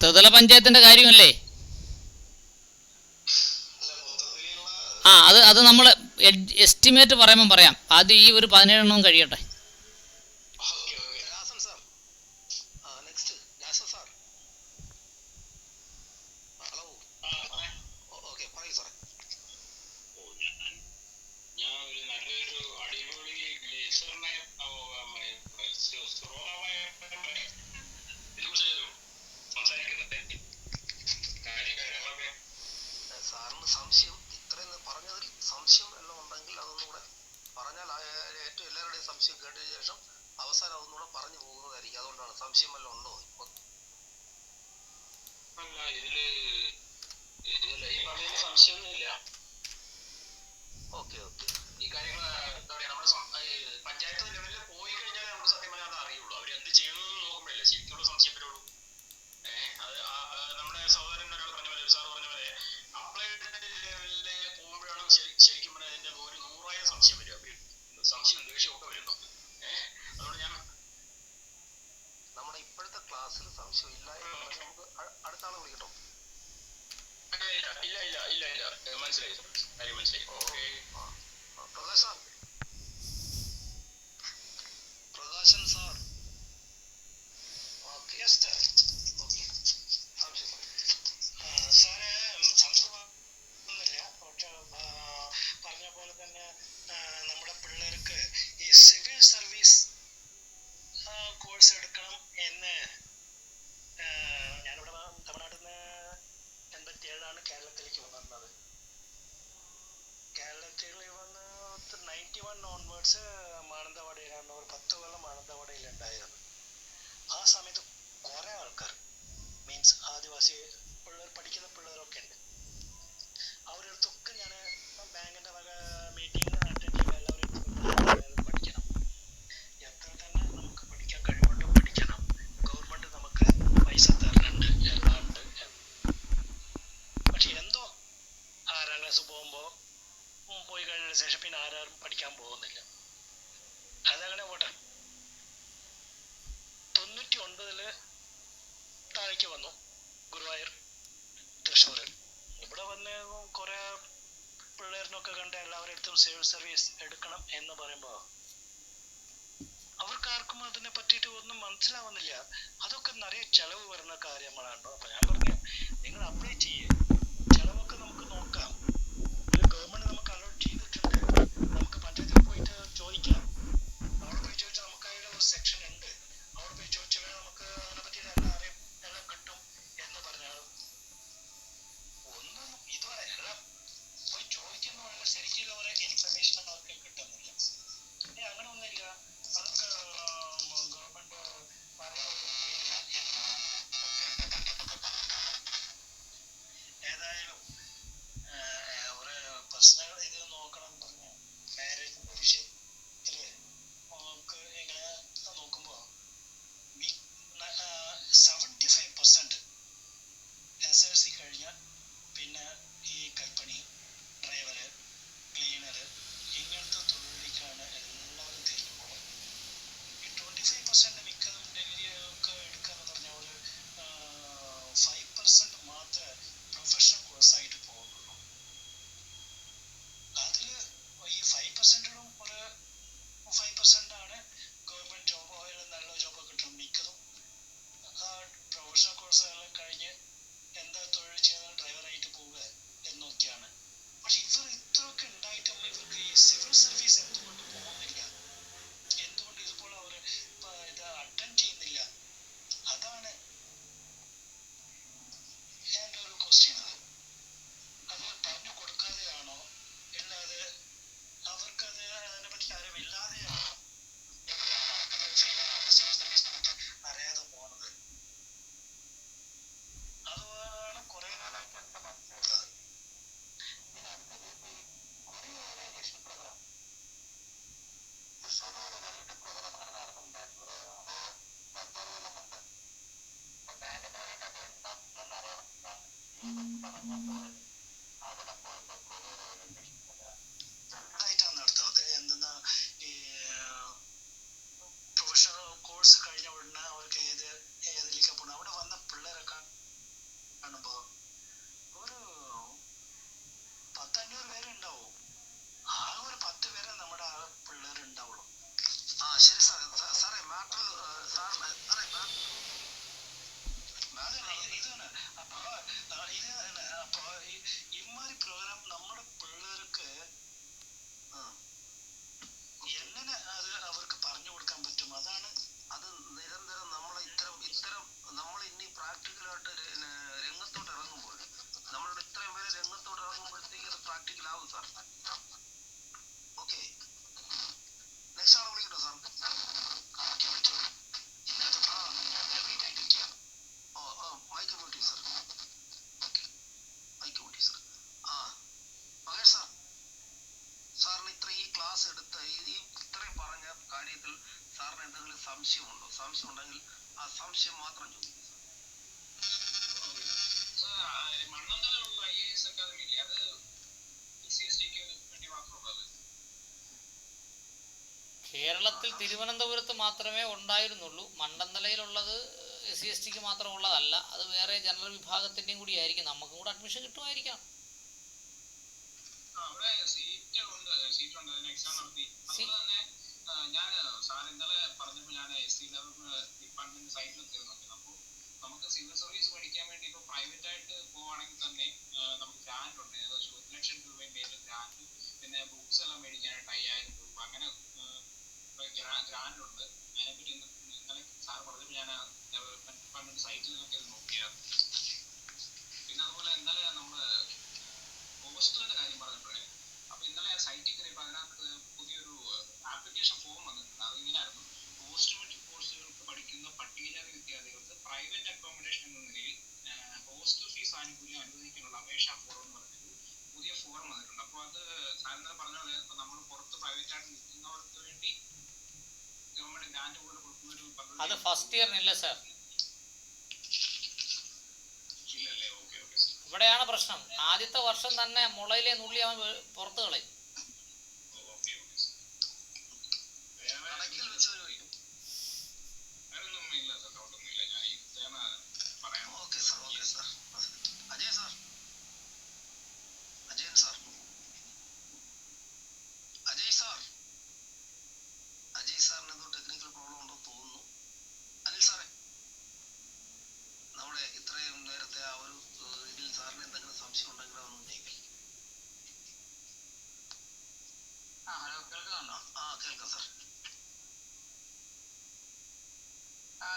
ത്രിതല പഞ്ചായത്തിൻ്റെ കാര്യമല്ലേ? അത് നമ്മൾ എസ്റ്റിമേറ്റ് പറയുമ്പം പറയാം. ആദ്യം ഈ ഒരു 17 എണ്ണവും കഴിയട്ടെ. സംശയം കേട്ടതിന് ശേഷം അവസാനം ഒന്നുകൂടെ പറഞ്ഞു പോകുന്നതായിരിക്കും. അതുകൊണ്ടാണ് സംശയം വല്ലതും ഉണ്ടോ? അല്ല, ഇതില് ഈ പറഞ്ഞ സംശയമൊന്നുമില്ല. ഓക്കെ ഈ കാര്യങ്ങൾ എന്താ പറയാ, നമ്മുടെ പഞ്ചായത്ത് ലെവലിൽ പോയി കഴിഞ്ഞാൽ നമുക്ക് സത്യം പറഞ്ഞാൽ അത് അറിയുള്ളൂ. അവർ എന്ത് ചെയ്യുന്നു നോക്കുമ്പോഴല്ലേ ശരിക്കുള്ള സംശയം വരുള്ളൂ. അത് നമ്മുടെ സഹോദരൻ ഒരാൾ പറഞ്ഞ പോലെ, സാർ പറഞ്ഞ പോലെ അപ്ലൈഡ് ലെവലിൽ പോകുമ്പോഴാണ് ശരിക്കും പറഞ്ഞാൽ അതിന്റെ ഒരു 100,000 സംശയം വരിക. സംശയം ദേഷ്യമൊക്കെ വരുന്നു. അതുകൊണ്ട് ഞാൻ നമ്മുടെ ഇപ്പോഴത്തെ ക്ലാസ്സിൽ സംശയം ഇല്ല എന്ന് നമുക്ക് അടുത്ത ആളെ വിളിക്കട്ടോ? ഇല്ല മനസ്സിലായി, കാര്യം മനസ്സിലായി. പ്രകാശൻ സാർ. സാറേ, സംശയമൊന്നുമില്ല. പക്ഷെ പറഞ്ഞ പോലെ തന്നെ നമ്മുടെ പിള്ളേർക്ക് ഈ സിവിൽ സർവീസ് കോഴ്സ് എടുക്കണം എന്ന് ഞാനിവിടെ തമിഴ്നാട്ടിൽ നിന്ന് 87 കേരളത്തിലേക്ക് വന്നത്. കേരളത്തിൽ വന്ന് 91 ഓൺവേർഡ്സ് മാനന്തവാടിയിലാണ്. ഒരു 10 കൊല്ലം മാനന്തവാടിയിൽ ഉണ്ടായിരുന്നു. ആ സമയത്ത് കുറെ ആൾക്കാർ, മീൻസ് ആദിവാസി പിള്ളേർ, പഠിക്കുന്ന പിള്ളേരൊക്കെ ഉണ്ട്. അവരുടെ അടുത്തൊക്കെ ഞാൻ ബാങ്കിൻ്റെ വക മീറ്റിംഗ് അറ്റൻഡ് ചെയ്യുമ്പോൾ എല്ലാവരും പഠിക്കണം, എത്ര തന്നെ നമുക്ക് പഠിക്കാൻ കഴിവുണ്ടോ പഠിക്കണം, ഗവൺമെൻറ് നമുക്ക് പൈസ തരുന്നുണ്ട് എല്ലാം ഉണ്ട്. പക്ഷെ എന്തോ 6ാം ക്ലാസ് പോകുമ്പോൾ പോയി കഴിഞ്ഞതിന് ശേഷം പിന്നെ ആരും പഠിക്കാൻ പോകുന്നില്ല. അതങ്ങനെ പോട്ടെ. 99 താഴേക്ക് വന്നു, ഗുരുവായൂർ, തൃശ്ശൂർ. ഇവിടെ വന്ന് കുറെ പിള്ളേരിനൊക്കെ കണ്ട് എല്ലാവരുടെ അടുത്തും സിവിൽ സർവീസ് എടുക്കണം എന്ന് പറയുമ്പോൾ അവർക്കാർക്കും അതിനെ പറ്റിയിട്ട് ഒന്നും മനസ്സിലാവുന്നില്ല. അതൊക്കെ നിറയെ ചെലവ് വരുന്ന കാര്യങ്ങളാണോ. അപ്പൊ ഞാൻ പറഞ്ഞു, നിങ്ങൾ അപ്ലൈ ചെയ്യേ, ചെലവൊക്കെ നമുക്ക് നോക്കാം. ഗവൺമെന്റ് നമുക്ക് അലോട്ട് ചെയ്തിട്ടുണ്ട്, നമുക്ക് പഞ്ചായത്തിൽ പോയിട്ട് ചോദിക്കാം. അവിടെ പോയി ചോദിച്ചാൽ നമുക്ക് അതിൻ്റെ ഒരു സെക്ഷൻ ഉണ്ട്, അവിടെ പോയി ചോദിച്ചാൽ നമുക്ക് അതിനെ പറ്റിയിട്ട് എല്ലാം അറിയാം, എല്ലാം കിട്ടും എന്ന് പറഞ്ഞാൽ ഒന്നും ഇതുവരെ എല്ലാം പോയി ചോദിക്കുന്ന പോലെ ശരിക്കും ഓരോ ഇൻഫർമേഷൻ അവർക്ക് കിട്ടുന്നില്ല. അങ്ങനെ ഒന്നുമില്ല, അതൊക്കെ ഗവൺമെന്റ് ഏതായാലും ഒരു പേഴ്സണൽ ഇത് നോക്കണം പറഞ്ഞു. മാരേജിന്റെ വിഷയത്തില് നമുക്ക് ഇങ്ങനെ നോക്കുമ്പോൾ 75% SLC കഴിഞ്ഞാൽ പിന്നെ ഈ കൽപ്പണി, ഡ്രൈവറ്, ക്ലീനറ് ഇങ്ങനത്തെ തൊഴിലേക്കാണ് എല്ലാവരും തിരിഞ്ഞപ്പോൾ ഈ 25% മിക്കതും ഡിഗ്രി ഒക്കെ എടുക്കാന്ന് പറഞ്ഞാൽ ഒരു 5% മാത്രമേ പ്രൊഫഷണൽ കോഴ്സായിട്ട് പോകുന്നുള്ളൂ. അതിൽ ഈ 5%നും ഒരു 5% ആണ് ഗവൺമെന്റ് ജോബോ നല്ല ജോബോ കിട്ടും. മിക്കതും പ്രൊഫഷണൽ കോഴ്സുകളെല്ലാം കഴിഞ്ഞ് എന്താ തൊഴിൽ ചെയ്യുന്ന ഡ്രൈവറായിട്ട് പോവുക എന്നൊക്കെയാണ്. പക്ഷെ ഇവർ ഇത്രയൊക്കെ ഉണ്ടായിട്ടും ഇവർക്ക് ഈ സിവിൽ സർവീസ് എന്തുകൊണ്ട് പോകുന്നില്ല, എന്തുകൊണ്ട് ഇതുപോലെ അവർ ഇത് അറ്റൻഡ് ചെയ്യുന്നില്ല? അതാണ് എൻ്റെ ഒരു ക്വസ്റ്റ്യൻ. അത് പറഞ്ഞു കൊടുക്കാതെയാണോ, അല്ലാതെ അവർക്കത് അതിനെ പറ്റി അറിവില്ലാതെയാണോ, സിവിൽ സർവീസിനെ പറ്റി അറിയാതെ പോകുന്നത്? അതാണ് കുറെ കാലമായിട്ട് എൻ്റെ മനസ്സിലുള്ളത്. പിന്നെ അടുത്തത് കുറെ ഓറിയന്റേഷൻ പ്രോഗ്രാം, പ്രോഗ്രാമാണ് നടന്നുണ്ടായിരുന്നത്. ചെറുതായിട്ടാണ് നടത്തുന്നത്. എന്തെന്നാ ഈ പ്രൊഫഷണൽ കോഴ്സ് കഴിഞ്ഞ ഉടനെ അവർക്ക് ഏതിലേക്ക് പോകണം. അവിടെ വന്ന പിള്ളേരൊക്കെ കാണുമ്പോൾ ഒരു 10-500 പേര് ഉണ്ടാവും. ആ ഒരു 10 പേരെ നമ്മുടെ ആ പിള്ളേർ ഉണ്ടാവുള്ളൂ. ശരി സാറേ, മാറ്റർ സാറിന് ഇതാണ്. അപ്പൊ ഇമാതിരി പ്രോഗ്രാം നമ്മുടെ പിള്ളേർക്ക് എങ്ങനെ അത് അവർക്ക് പറഞ്ഞു കൊടുക്കാൻ പറ്റും? അതാണ് അത് നിരന്തരം നമ്മൾ നമ്മൾ ഇനി പ്രാക്ടിക്കലായിട്ട് രംഗത്തോട്ട് ഇറങ്ങുമ്പോൾ, നമ്മളുടെ ഇത്രയും പേര് രംഗത്തോട്ട് ഇറങ്ങുമ്പോഴത്തേക്ക് അത് പ്രാക്ടിക്കൽ ആവും സാർ. ഓക്കെ, നെക്സ്റ്റ് ആളെ വിളിക്കട്ടോ സാർ? മൈക്ക് മ്യൂട്ടി സാർ. മൈക്ക് മ്യൂട്ടി സാർ. മഹേഷ് സാർ, സാറിന് ഈ ക്ലാസ് എടുത്ത ഇത്രയും പറഞ്ഞ കാര്യത്തിൽ സാറിന് എന്തെങ്കിലും സംശയമുണ്ടോ? സംശയം ഉണ്ടെങ്കിൽ ആ സംശയം മാത്രം ചോദിക്കും സാർ. മണ്ണന്തലുള്ള IAS അക്കാദമി ഇല്ലേ, അത് SC/STക്ക് വേണ്ടി മാത്രമുള്ളത്? കേരളത്തിൽ തിരുവനന്തപുരത്ത് മാത്രമേ ഉണ്ടായിരുന്നുള്ളൂ. മണ്ണന്തലയിലുള്ളത് SC/STക്ക് മാത്രമുള്ളതല്ല, അത് വേറെ ജനറൽ വിഭാഗത്തിൻ്റെയും കൂടി ആയിരിക്കും. നമുക്കും കൂടെ അഡ്മിഷൻ കിട്ടുമായിരിക്കാം. അവിടെ സീറ്റ് ഉണ്ട്, അതിന് എക്സാം നടത്തി. അതുപോലെ തന്നെ ഞാൻ സാർ ഇന്നലെ പറഞ്ഞപ്പോൾ ഞാൻ SC ഡിപ്പാർട്ട്മെന്റ് സൈറ്റിൽ കയറുന്നുണ്ട്. അപ്പോൾ നമുക്ക് സിവിൽ സർവീസ് പഠിക്കാൻ വേണ്ടി ഇപ്പോൾ പ്രൈവറ്റ് ആയിട്ട് പോവുകയാണെങ്കിൽ തന്നെ നമുക്ക് ഗ്രാൻഡ് ഉണ്ട്, ഏകദേശം 1 ലക്ഷം രൂപയുടെ ഗ്രാൻഡ്. പിന്നെ ബുക്സ് എല്ലാം മേടിക്കാനായിട്ട് 5000 രൂപ, അങ്ങനെ ഗ്രാൻഡ് ഉണ്ട്. അതിനെപ്പറ്റി ഇന്നലെ സാർ പറഞ്ഞപ്പോൾ ഞാൻ ഡെവലപ്മെന്റ് ഡിപ്പാർട്ട്മെന്റ് സൈറ്റിലൊക്കെ നോക്കിയായിരുന്നു. പിന്നെ അതുപോലെ ഇന്നലെ നമ്മൾ ഹോസ്റ്റലിന്റെ കാര്യം പറഞ്ഞപ്പോഴേ, അപ്പൊ ഇന്നലെ സൈറ്റിൽ കയറിയപ്പോൾ അതിനകത്ത് പുതിയൊരു ആപ്ലിക്കേഷൻ ഫോം വന്നിട്ടുണ്ട്. അതിങ്ങനെയായിരുന്നു: പോസ്റ്റ് മെട്രിക് കോഴ്സുകൾക്ക് പഠിക്കുന്ന പട്ടികജാതി വിദ്യാർത്ഥികൾക്ക് പ്രൈവറ്റ് അക്കോമഡേഷൻ എന്ന നിലയിൽ ഹോസ്റ്റൽ ഫീസ് ആനുകൂല്യം അനുവദിക്കാനുള്ള അപേക്ഷാ ഫോറം എന്ന് പറഞ്ഞൊരു പുതിയ അത് ഫസ്റ്റ് ഇയറിനില്ല സാർ. ഇല്ലല്ലേ? Okay okay sir. ഇവിടെയാണ് പ്രശ്നം. ആദ്യത്തെ വർഷം തന്നെ മുളയിലെ നുള്ളി അവൻ പുറത്ത് കളയും. Okay okay sir. കണക്കിൽ വെച്ച് വരുമായിരിക്കും. വേറൊന്നും ഇല്ല സാർ, ഡൗട്ടൊന്നും ഇല്ല. ഞാൻ ഇതാണ് പറയാൻ. Okay sir, okay sir. Ajay sir, Ajayan sir, Ajay sir, Ajay സാറിന് എന്തോ ടെക്നിക്കൽ പ്രോബ്ലം ഉണ്ടോ തോന്നുന്നു. അനിൽ സാറേ, നമ്മുടെ ഇത്രയും നേരത്തെ ആ ഒരു ഇതിൽ സാറിന് എന്തെങ്കിലും സംശയം ഉണ്ടെങ്കിൽ അതൊന്നും ഉന്നയിക്കാം. ഹലോ, കേൾക്കുന്നുണ്ടോ? കേൾക്കാം സാർ.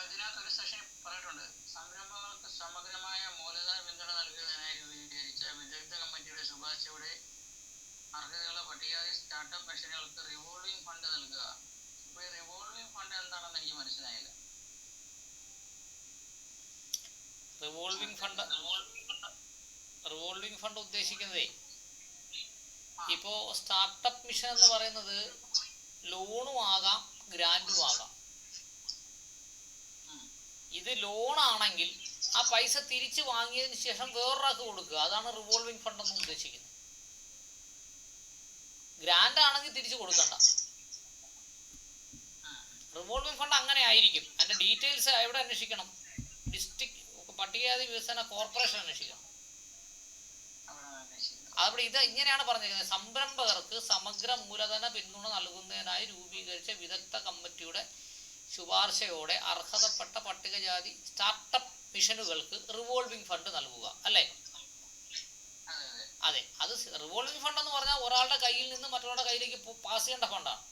ഇതിനകത്ത് ഒരു സെഷൻ പറഞ്ഞിട്ടുണ്ട്, സംരംഭങ്ങൾക്ക് സമഗ്രമായ മൂലധന പിന്തുണ നൽകുന്നതിനായി രൂപീകരിച്ച വിദഗ്ധ കമ്മിറ്റിയുടെ ശുപാർശയുടെ അർഹതയുള്ള പട്ടികജാതി സ്റ്റാർട്ടപ്പ് മിഷനുകൾക്ക് റിവോൾവിംഗ് ഫണ്ട് നൽകുക. ഇപ്പൊ ഈ റിവോൾവിംഗ് ഫണ്ട് എന്താണെന്ന് എനിക്ക് മനസ്സിലായില്ല. റിവോൾവിംഗ് ഫണ്ട് ഉദ്ദേശിക്കുന്നതേ, ഇപ്പോൾ സ്റ്റാർട്ടപ്പ് മിഷൻ എന്ന് പറയുന്നത് ലോണും ആകാം ഗ്രാൻഡും ആകാം. ഇത് ലോണാണെങ്കിൽ ആ പൈസ തിരിച്ച് വാങ്ങിയതിന് ശേഷം വേറൊരാൾക്ക് കൊടുക്കുക, അതാണ് റിവോൾവിംഗ് ഫണ്ട് എന്ന് ഉദ്ദേശിക്കുന്നത്. ഗ്രാൻഡ് ആണെങ്കിൽ തിരിച്ചു കൊടുക്കണ്ട. റിവോൾവിംഗ് ഫണ്ട് അങ്ങനെ ആയിരിക്കും. അതിന്റെ ഡീറ്റെയിൽസ് എവിടെ അന്വേഷിക്കണം? ഡിസ്ട്രിക്ട് പട്ടികജാതി വികസന കോർപ്പറേഷൻ അന്വേഷിക്കണം. അവിടെ ഇത് ഇങ്ങനെയാണ് പറഞ്ഞിരിക്കുന്നത്: സംരംഭകർക്ക് സമഗ്ര മൂലധന പിന്തുണ നൽകുന്നതിനായി രൂപീകരിച്ച വിദഗ്ധ കമ്മിറ്റിയുടെ ശുപാർശയോടെ അർഹതപ്പെട്ട പട്ടികജാതി സ്റ്റാർട്ടപ്പ് മിഷനുകൾക്ക് റിവോൾവിംഗ് ഫണ്ട് നൽകുക. അല്ലേ? അതെ. അത് റിവോൾവിംഗ് ഫണ്ട് എന്ന് പറഞ്ഞാൽ ഒരാളുടെ കയ്യിൽ നിന്ന് മറ്റൊരാളുടെ കയ്യിലേക്ക് പാസ് ചെയ്യേണ്ട ഫണ്ടാണ്.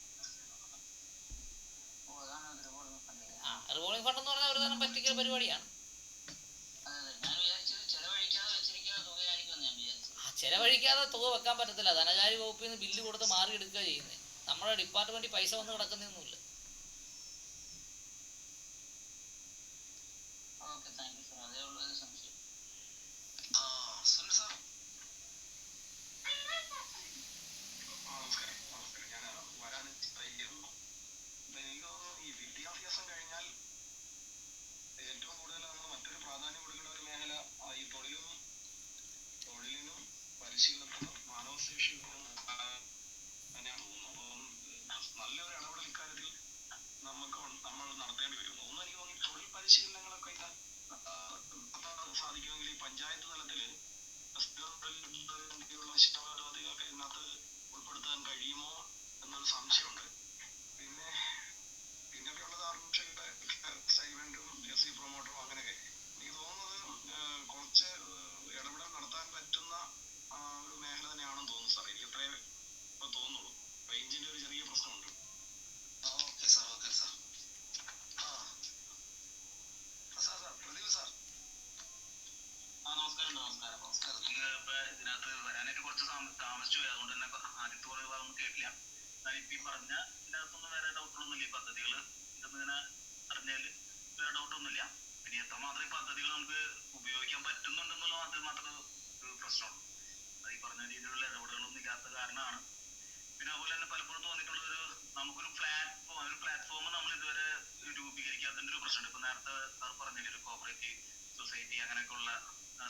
റിവോൾവിംഗ് ഫണ്ട് എന്ന് പറഞ്ഞാൽ ഒരു തരം പറ്റിക്കൽ പരിപാടിയാണ്. ചെലവഴിക്കാതെ തുക വെക്കാൻ പറ്റത്തില്ല. ധനകാര്യ വകുപ്പിൽ നിന്ന് ബില്ല് കൊടുത്ത് മാറിയെടുക്കുക ചെയ്യുന്നത്. നമ്മുടെ ഡിപ്പാർട്ട്മെന്റിൽ പൈസ വന്ന് കിടക്കുന്നൊന്നുമില്ല. സുനിൽ സാർ, ഈ വിദ്യാഭ്യാസം കഴിഞ്ഞാൽ ഏറ്റവും കൂടുതൽ നമ്മൾ മറ്റൊരു പ്രാധാന്യം കൊടുക്കുന്ന ഒരു മേഖല ഈ തൊഴിലിനും പരിശീലനത്തിനും മാനവശേഷിക്കും തന്നെയാണ് തോന്നുന്നത്. അപ്പം നല്ലൊരു ഇടപെടൽ ഇക്കാര്യത്തിൽ നമ്മൾ നടത്തേണ്ടി വരും. ഒന്ന് എനിക്ക് തോന്നി തൊഴിൽ പരിശീലനങ്ങളൊക്കെ ഇത് സാധിക്കുമെങ്കിൽ ഈ പഞ്ചായത്ത് തലത്തിൽ ുള്ള ശിക്ഷാപദ്ധതികളൊക്കെ ഇതിനകത്ത് ഉൾപ്പെടുത്താൻ കഴിയുമോ എന്നൊരു സംശയമുണ്ട്. പിന്നെയൊക്കെയുള്ളത് ആർമിഷയുടെ സ്റ്റൈവൻറ്റും എസ് പ്രൊമോട്ടറും അങ്ങനെയൊക്കെ. എനിക്ക് തോന്നുന്നത് കുറച്ച് ഇടപെടൽ നടത്താൻ പറ്റുന്ന ഒരു മേഖല തന്നെയാണെന്ന് തോന്നുന്നു സാർ. എനിക്ക് അത്രേ തോന്നുള്ളൂ. റേഞ്ചിന്റെ ഒരു ചെറിയ പ്രശ്നമുണ്ട്. Okay sir, okay sir. Sir Pradeep sir. നമസ്കാരം. ഇതിനകത്ത് വരാനായിട്ട് കുറച്ച് താമസിച്ചു പോയി, അതുകൊണ്ട് തന്നെ ആദ്യത്തെ കുറേ ഭാഗം കേട്ടില്ല. ഞാനിപ്പോ ഈ പറഞ്ഞ ഇതിനകത്തൊന്നും വേറെ ഡൗട്ടുകളൊന്നുമില്ല. ഈ പദ്ധതികൾ ഇങ്ങനെ അറിഞ്ഞാല് വേറെ ഡൗട്ടൊന്നുമില്ല. പിന്നെ എത്രമാത്രം ഈ പദ്ധതികൾ നമുക്ക് ഉപയോഗിക്കാൻ പറ്റുന്നുണ്ടെന്നുള്ള മാത്രമേ ഒരു പ്രശ്നമുള്ളൂ. അത് ഈ പറഞ്ഞ രീതിയിലുള്ള ഇടപെടലുകളൊന്നും ഇല്ലാത്ത കാരണമാണ്. പിന്നെ അതുപോലെ തന്നെ പലപ്പോഴും തോന്നിയിട്ടുള്ളൊരു നമുക്കൊരു പ്ലാറ്റ്ഫോം നമ്മൾ ഇതുവരെ രൂപീകരിക്കാത്തതിന്റെ ഒരു പ്രശ്നമുണ്ട്. ഇപ്പൊ നേരത്തെ സാർ പറഞ്ഞില്ലേ, ഒരു കോപ്പറേറ്റീവ് സൊസൈറ്റി അങ്ങനെയൊക്കെയുള്ള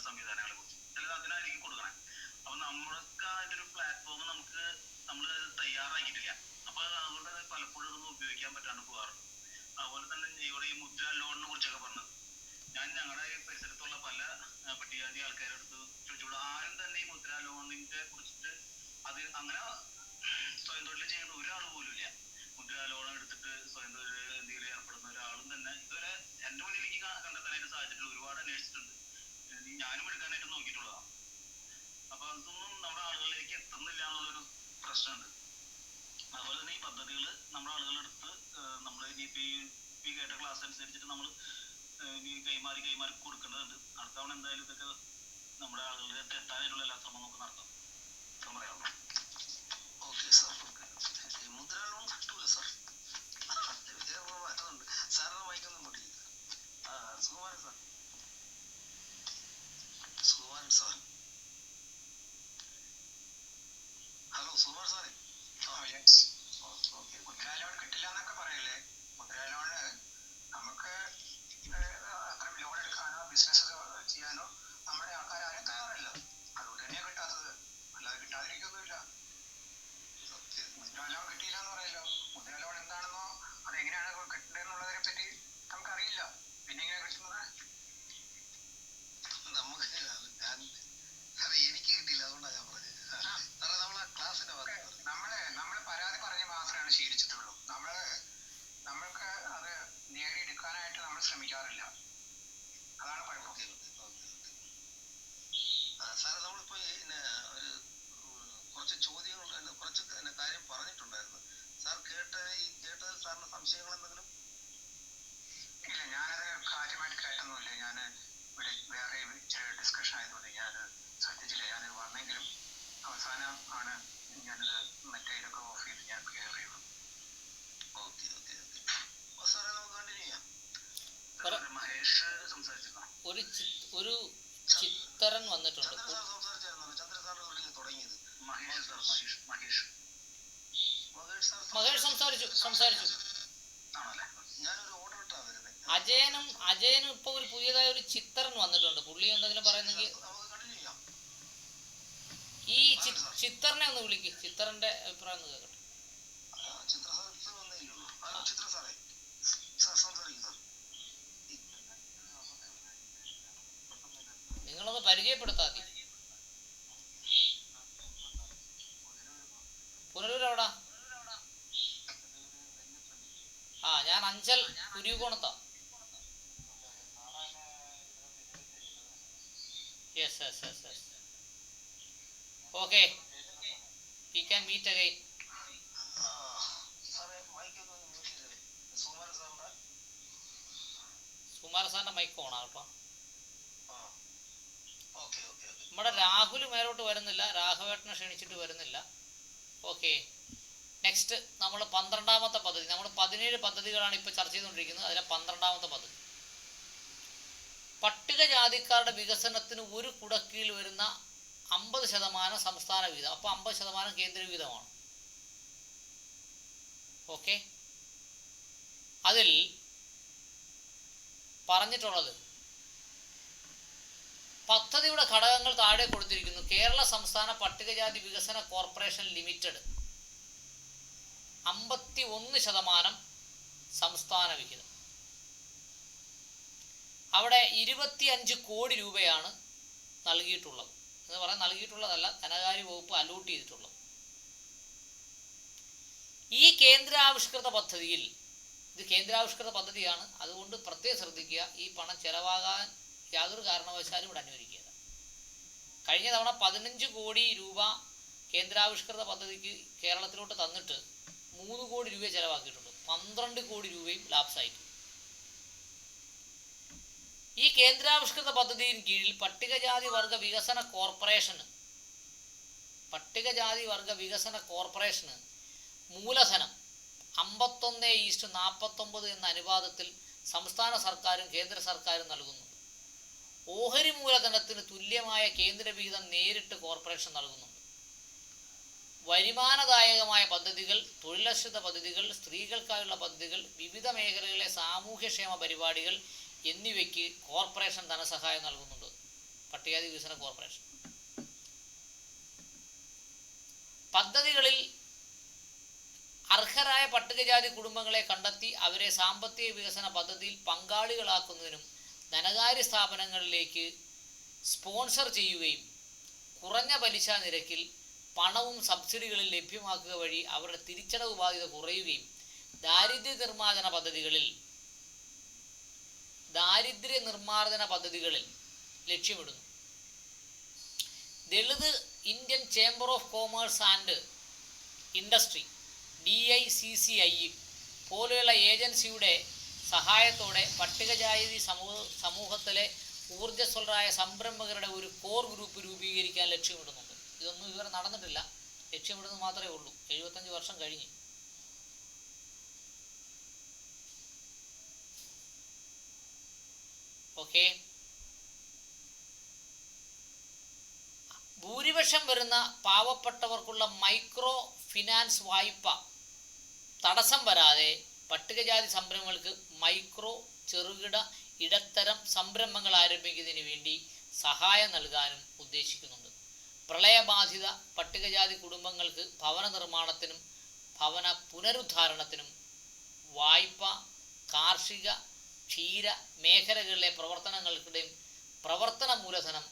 സംവിധാനങ്ങളെ കുറിച്ച് ചിലത് അതിനായിരിക്കും കൊടുക്കണേ. അപ്പൊ നമ്മൾക്ക് അതിന്റെ ഒരു പ്ലാറ്റ്ഫോം നമ്മൾ തയ്യാറാക്കിയിട്ടില്ല. അപ്പൊ അതുകൊണ്ട് പലപ്പോഴും ഇതൊന്നും ഉപയോഗിക്കാൻ പറ്റാണ്ട് പോകാറുണ്ട്. അതുപോലെ തന്നെ ഇവിടെ ഈ മുദ്ര ലോണിനെ കുറിച്ചൊക്കെ പറഞ്ഞത്, ഞാൻ ഞങ്ങളുടെ പരിസരത്തുള്ള പല പട്ടികജാതി ആൾക്കാരുടെ അടുത്ത് ചോദിച്ചോളൂ, ആരും തന്നെ ഈ മുദ്ര ലോണിനെ കുറിച്ചിട്ട് അത് അങ്ങനെ സ്വയം തൊഴിൽ ചെയ്യുന്ന ഒരാൾ പോലും ഇല്ല. മുദ്ര ലോൺ എടുത്തിട്ട് സ്വയം തൊഴിൽ എന്തെങ്കിലും ഏർപ്പെടുന്ന ഒരാളും തന്നെ ഇതുവരെ എന്റെ മുന്നിലേക്ക് കണ്ടെത്താനായിട്ട് സാധിച്ചിട്ടില്ല. ഒരുപാട് അന്വേഷിച്ചിട്ടുണ്ട്, ഞാനും എടുക്കാനായിട്ട് നോക്കിയിട്ടുള്ളതാണ്. അപ്പൊ അതൊന്നും നമ്മുടെ ആളുകളിലേക്ക് എത്തുന്നില്ല എന്നുള്ളൊരു പ്രശ്നമുണ്ട്. അതുപോലെ തന്നെ ഈ പദ്ധതികൾ നമ്മുടെ ആളുകളെടുത്ത് നമ്മൾ ഇനിയിപ്പോ ഈ കേട്ട ക്ലാസ് അനുസരിച്ചിട്ട് നമ്മൾ ഇനി കൈമാറി കൊടുക്കേണ്ടതുണ്ട്. അടുത്ത തവണ എന്തായാലും ഇതൊക്കെ നമ്മുടെ ആളുകളിലേക്ക് എത്താനായിട്ടുള്ള എല്ലാ ശ്രമം നമുക്ക് നടത്താം. പറയാമോ? Okay sir. മുദ്ര ലോൺ കിട്ടൂല സാർ. അതുണ്ട് സാറിന് വായിക്കൊന്നും പൊട്ടില്ല. സുകുമാരൻ സാർ. ഹലോ സുകുമാർ സാറേ. മുദ്ര ലോൺ കിട്ടില്ല എന്നൊക്കെ പറയല്ലേ? മുദ്ര ലോണ് നമുക്ക് സാറിന് സംശയങ്ങൾ എന്തെങ്കിലും? ഇല്ല, ഞാനത് കാര്യമായിട്ട് കേട്ടൊന്നുമില്ല. ഞാൻ ഇവിടെ വേറെ ഡിസ്കഷൻ ആയതുകൊണ്ട് ഞാനത് ശ്രദ്ധിച്ചില്ല. ഞാൻ വന്നെങ്കിലും അവസാനം ആണ് ഞാനത് മറ്റേ ഇതൊക്കെ ഓഫ് ചെയ്ത് ഞാൻ ക്ലിയർ ചെയ്തു. Okay okay okay. സാറേ നമുക്ക് കണ്ടിന്യൂ ചെയ്യാം. മഹേഷ് സംസാരിച്ചിരുന്നോ? ഒരു ചിത്തരൻ വന്നിട്ടുണ്ട്. ചന്ദ്രൻ സാർ സംസാരിച്ചായിരുന്നല്ലോ. ചന്ദ്രൻ സാറിന് തുടങ്ങിയത്. മഹേഷ് സാർ, മഹേഷ് മഹേഷ് സംസാരിച്ചു. ആണല്ലേ? ഞാനൊരു ഓർഡർ ഇട്ടാ വരുന്നത്. അജയനും ഇപ്പൊ ഒരു പുതിയതായ ഒരു ചിത്തരൻ വന്നിട്ടുണ്ട്. പുള്ളി എന്തെങ്കിലും പറയുന്നെങ്കിൽ നമുക്ക് കണ്ടിന്യൂ ചെയ്യാം. ഈ ചിത്തറിനെ ഒന്ന് വിളിക്ക്. ചിത്തറിന്റെ അഭിപ്രായം ഒന്ന് കേൾക്കട്ടെ. ചിത്ര സാർ ഇപ്പോൾ വന്നേ ഉള്ളൂ. ചിത്ര സാറേ സാർ സംസാരിക്കും സാർ. നിങ്ങളൊന്ന് പരിചയപ്പെടുത്താതി. പുനലൂർ എവിടാ? ഞാൻ അഞ്ചൽ കുരുകോണത്താ. Yes. Okay, we can meet again. സാറേ മൈക്ക് ഒന്ന് മ്യൂട്ട് ചെയ്തേ. സുകുമാര സാറിന്റെ മൈക്ക് ഓണാ കേട്ടോ. Okay okay okay. നമ്മുടെ രാഹുൽ മേലോട്ട് വരുന്നില്ല. രാഘവേട്ടനെ ക്ഷണിച്ചിട്ട് വരുന്നില്ല. ഓക്കെ, നെക്സ്റ്റ് നമ്മൾ 12ാമത്തെ പദ്ധതി. നമ്മൾ 17 പദ്ധതികളാണ് ഇപ്പോൾ ചർച്ച ചെയ്തുകൊണ്ടിരിക്കുന്നത്. അതിലെ 12ാമത്തെ പദ്ധതി പട്ടികജാതിക്കാരുടെ വികസനത്തിന് ഒരു കുടക്കീഴിൽ വരുന്ന 50% സംസ്ഥാന വീതം. അപ്പോൾ 50% കേന്ദ്ര വീതമാണ്. ഓക്കെ, അതിൽ പറഞ്ഞിട്ടുള്ളത് പദ്ധതിയുടെ ഘടകങ്ങൾ താഴെ കൊടുത്തിരിക്കുന്നു. കേരള സംസ്ഥാന പട്ടികജാതി വികസന കോർപ്പറേഷൻ ലിമിറ്റഡ് 51% സംസ്ഥാന വിഹിതം. അവിടെ 25 കോടി രൂപയാണ് നൽകിയിട്ടുള്ളത്. എന്ന് പറയാൻ നൽകിയിട്ടുള്ളതല്ല, ധനകാര്യ വകുപ്പ് അലോട്ട് ചെയ്തിട്ടുള്ളത്. ഈ കേന്ദ്രാവിഷ്കൃത പദ്ധതിയിൽ, ഇത് കേന്ദ്രാവിഷ്കൃത പദ്ധതിയാണ്, അതുകൊണ്ട് പ്രത്യേകം ശ്രദ്ധിക്കുക. ഈ പണം ചെലവാകാൻ യാതൊരു കാരണവശാലും ഇവിടെ അനുവദിക്കുക. കഴിഞ്ഞ തവണ 15 കോടി രൂപ കേന്ദ്രാവിഷ്കൃത പദ്ധതിക്ക് കേരളത്തിലോട്ട് തന്നിട്ട് 3 കോടി രൂപ ചെലവാക്കിയിട്ടുണ്ട്. 12 കോടി രൂപയും ലാപ്സായിട്ട്. ഈ കേന്ദ്രാവിഷ്കൃത പദ്ധതിயின் കീഴിൽ പട്ടികജാതി വർഗ വികസന കോർപ്പറേഷന് മൂലധനം 51:49 എന്ന അനുപാതത്തിൽ സംസ്ഥാന സർക്കാരും കേന്ദ്ര സർക്കാരും നൽകുന്നുണ്ട്. ഓഹരി മൂലധനത്തിന് തുല്യമായ കേന്ദ്ര വിഹിതം നേരിട്ട് കോർപ്പറേഷൻ നൽകുന്നുണ്ട്. വരുമാനദായകമായ പദ്ധതികൾ, തൊഴിലധിഷ്ഠിത പദ്ധതികൾ, സ്ത്രീകൾക്കായുള്ള പദ്ധതികൾ, വിവിധ മേഖലകളിലെ സാമൂഹ്യക്ഷേമ പരിപാടികൾ എന്നിവയ്ക്ക് കോർപ്പറേഷൻ ധനസഹായം നൽകുന്നുണ്ട്. പട്ടികജാതി വികസന കോർപ്പറേഷൻ പദ്ധതികളിൽ അർഹരായ പട്ടികജാതി കുടുംബങ്ങളെ കണ്ടെത്തി അവരെ സാമ്പത്തിക വികസന പദ്ധതിയിൽ പങ്കാളികളാക്കുന്നതിനും ധനകാര്യ സ്ഥാപനങ്ങളിലേക്ക് സ്പോൺസർ ചെയ്യുകയും കുറഞ്ഞ പലിശ നിരക്കിൽ പണവും സബ്സിഡികളിൽ ലഭ്യമാക്കുക വഴി അവരുടെ തിരിച്ചടവ് ബാധ്യത കുറയുകയും ദാരിദ്ര്യ നിർമ്മാർജ്ജന പദ്ധതികളിൽ ലക്ഷ്യമിടുന്നു. Dalit Indian chamber of commerce and industry DICCI പോലെയുള്ള ഏജൻസിയുടെ സഹായത്തോടെ പട്ടികജാതി സമൂഹത്തിലെ ഊർജ്ജസ്വലരായ സംരംഭകരുടെ ഒരു കോർ ഗ്രൂപ്പ് രൂപീകരിക്കാൻ ലക്ഷ്യമിടുന്നുണ്ട്. ഇതൊന്നും ഇതുവരെ നടന്നിട്ടില്ല. ലക്ഷ്യമിടുന്നത് മാത്രമേ ഉള്ളൂ. 75 വർഷം കഴിഞ്ഞ്. ഓക്കെ, ഭൂരിപക്ഷം വരുന്ന പാവപ്പെട്ടവർക്കുള്ള മൈക്രോ ഫിനാൻസ് വായ്പ തടസ്സം വരാതെ പട്ടികജാതി സംരംഭങ്ങൾക്ക് മൈക്രോ, ചെറുകിട, ഇടത്തരം സംരംഭങ്ങൾ ആരംഭിക്കുന്നതിന് വേണ്ടി സഹായം നൽകാനും ഉദ്ദേശിക്കുന്നുണ്ട്. പ്രളയബാധിത പട്ടികജാതി കുടുംബങ്ങൾക്ക് ഭവന നിർമ്മാണത്തിനും ഭവന പുനരുദ്ധാരണത്തിനും വായ്പ, കാർഷിക, ക്ഷീര മേഖലകളിലെ പ്രവർത്തനങ്ങൾക്കിടെയും പ്രവർത്തന മൂലധനം,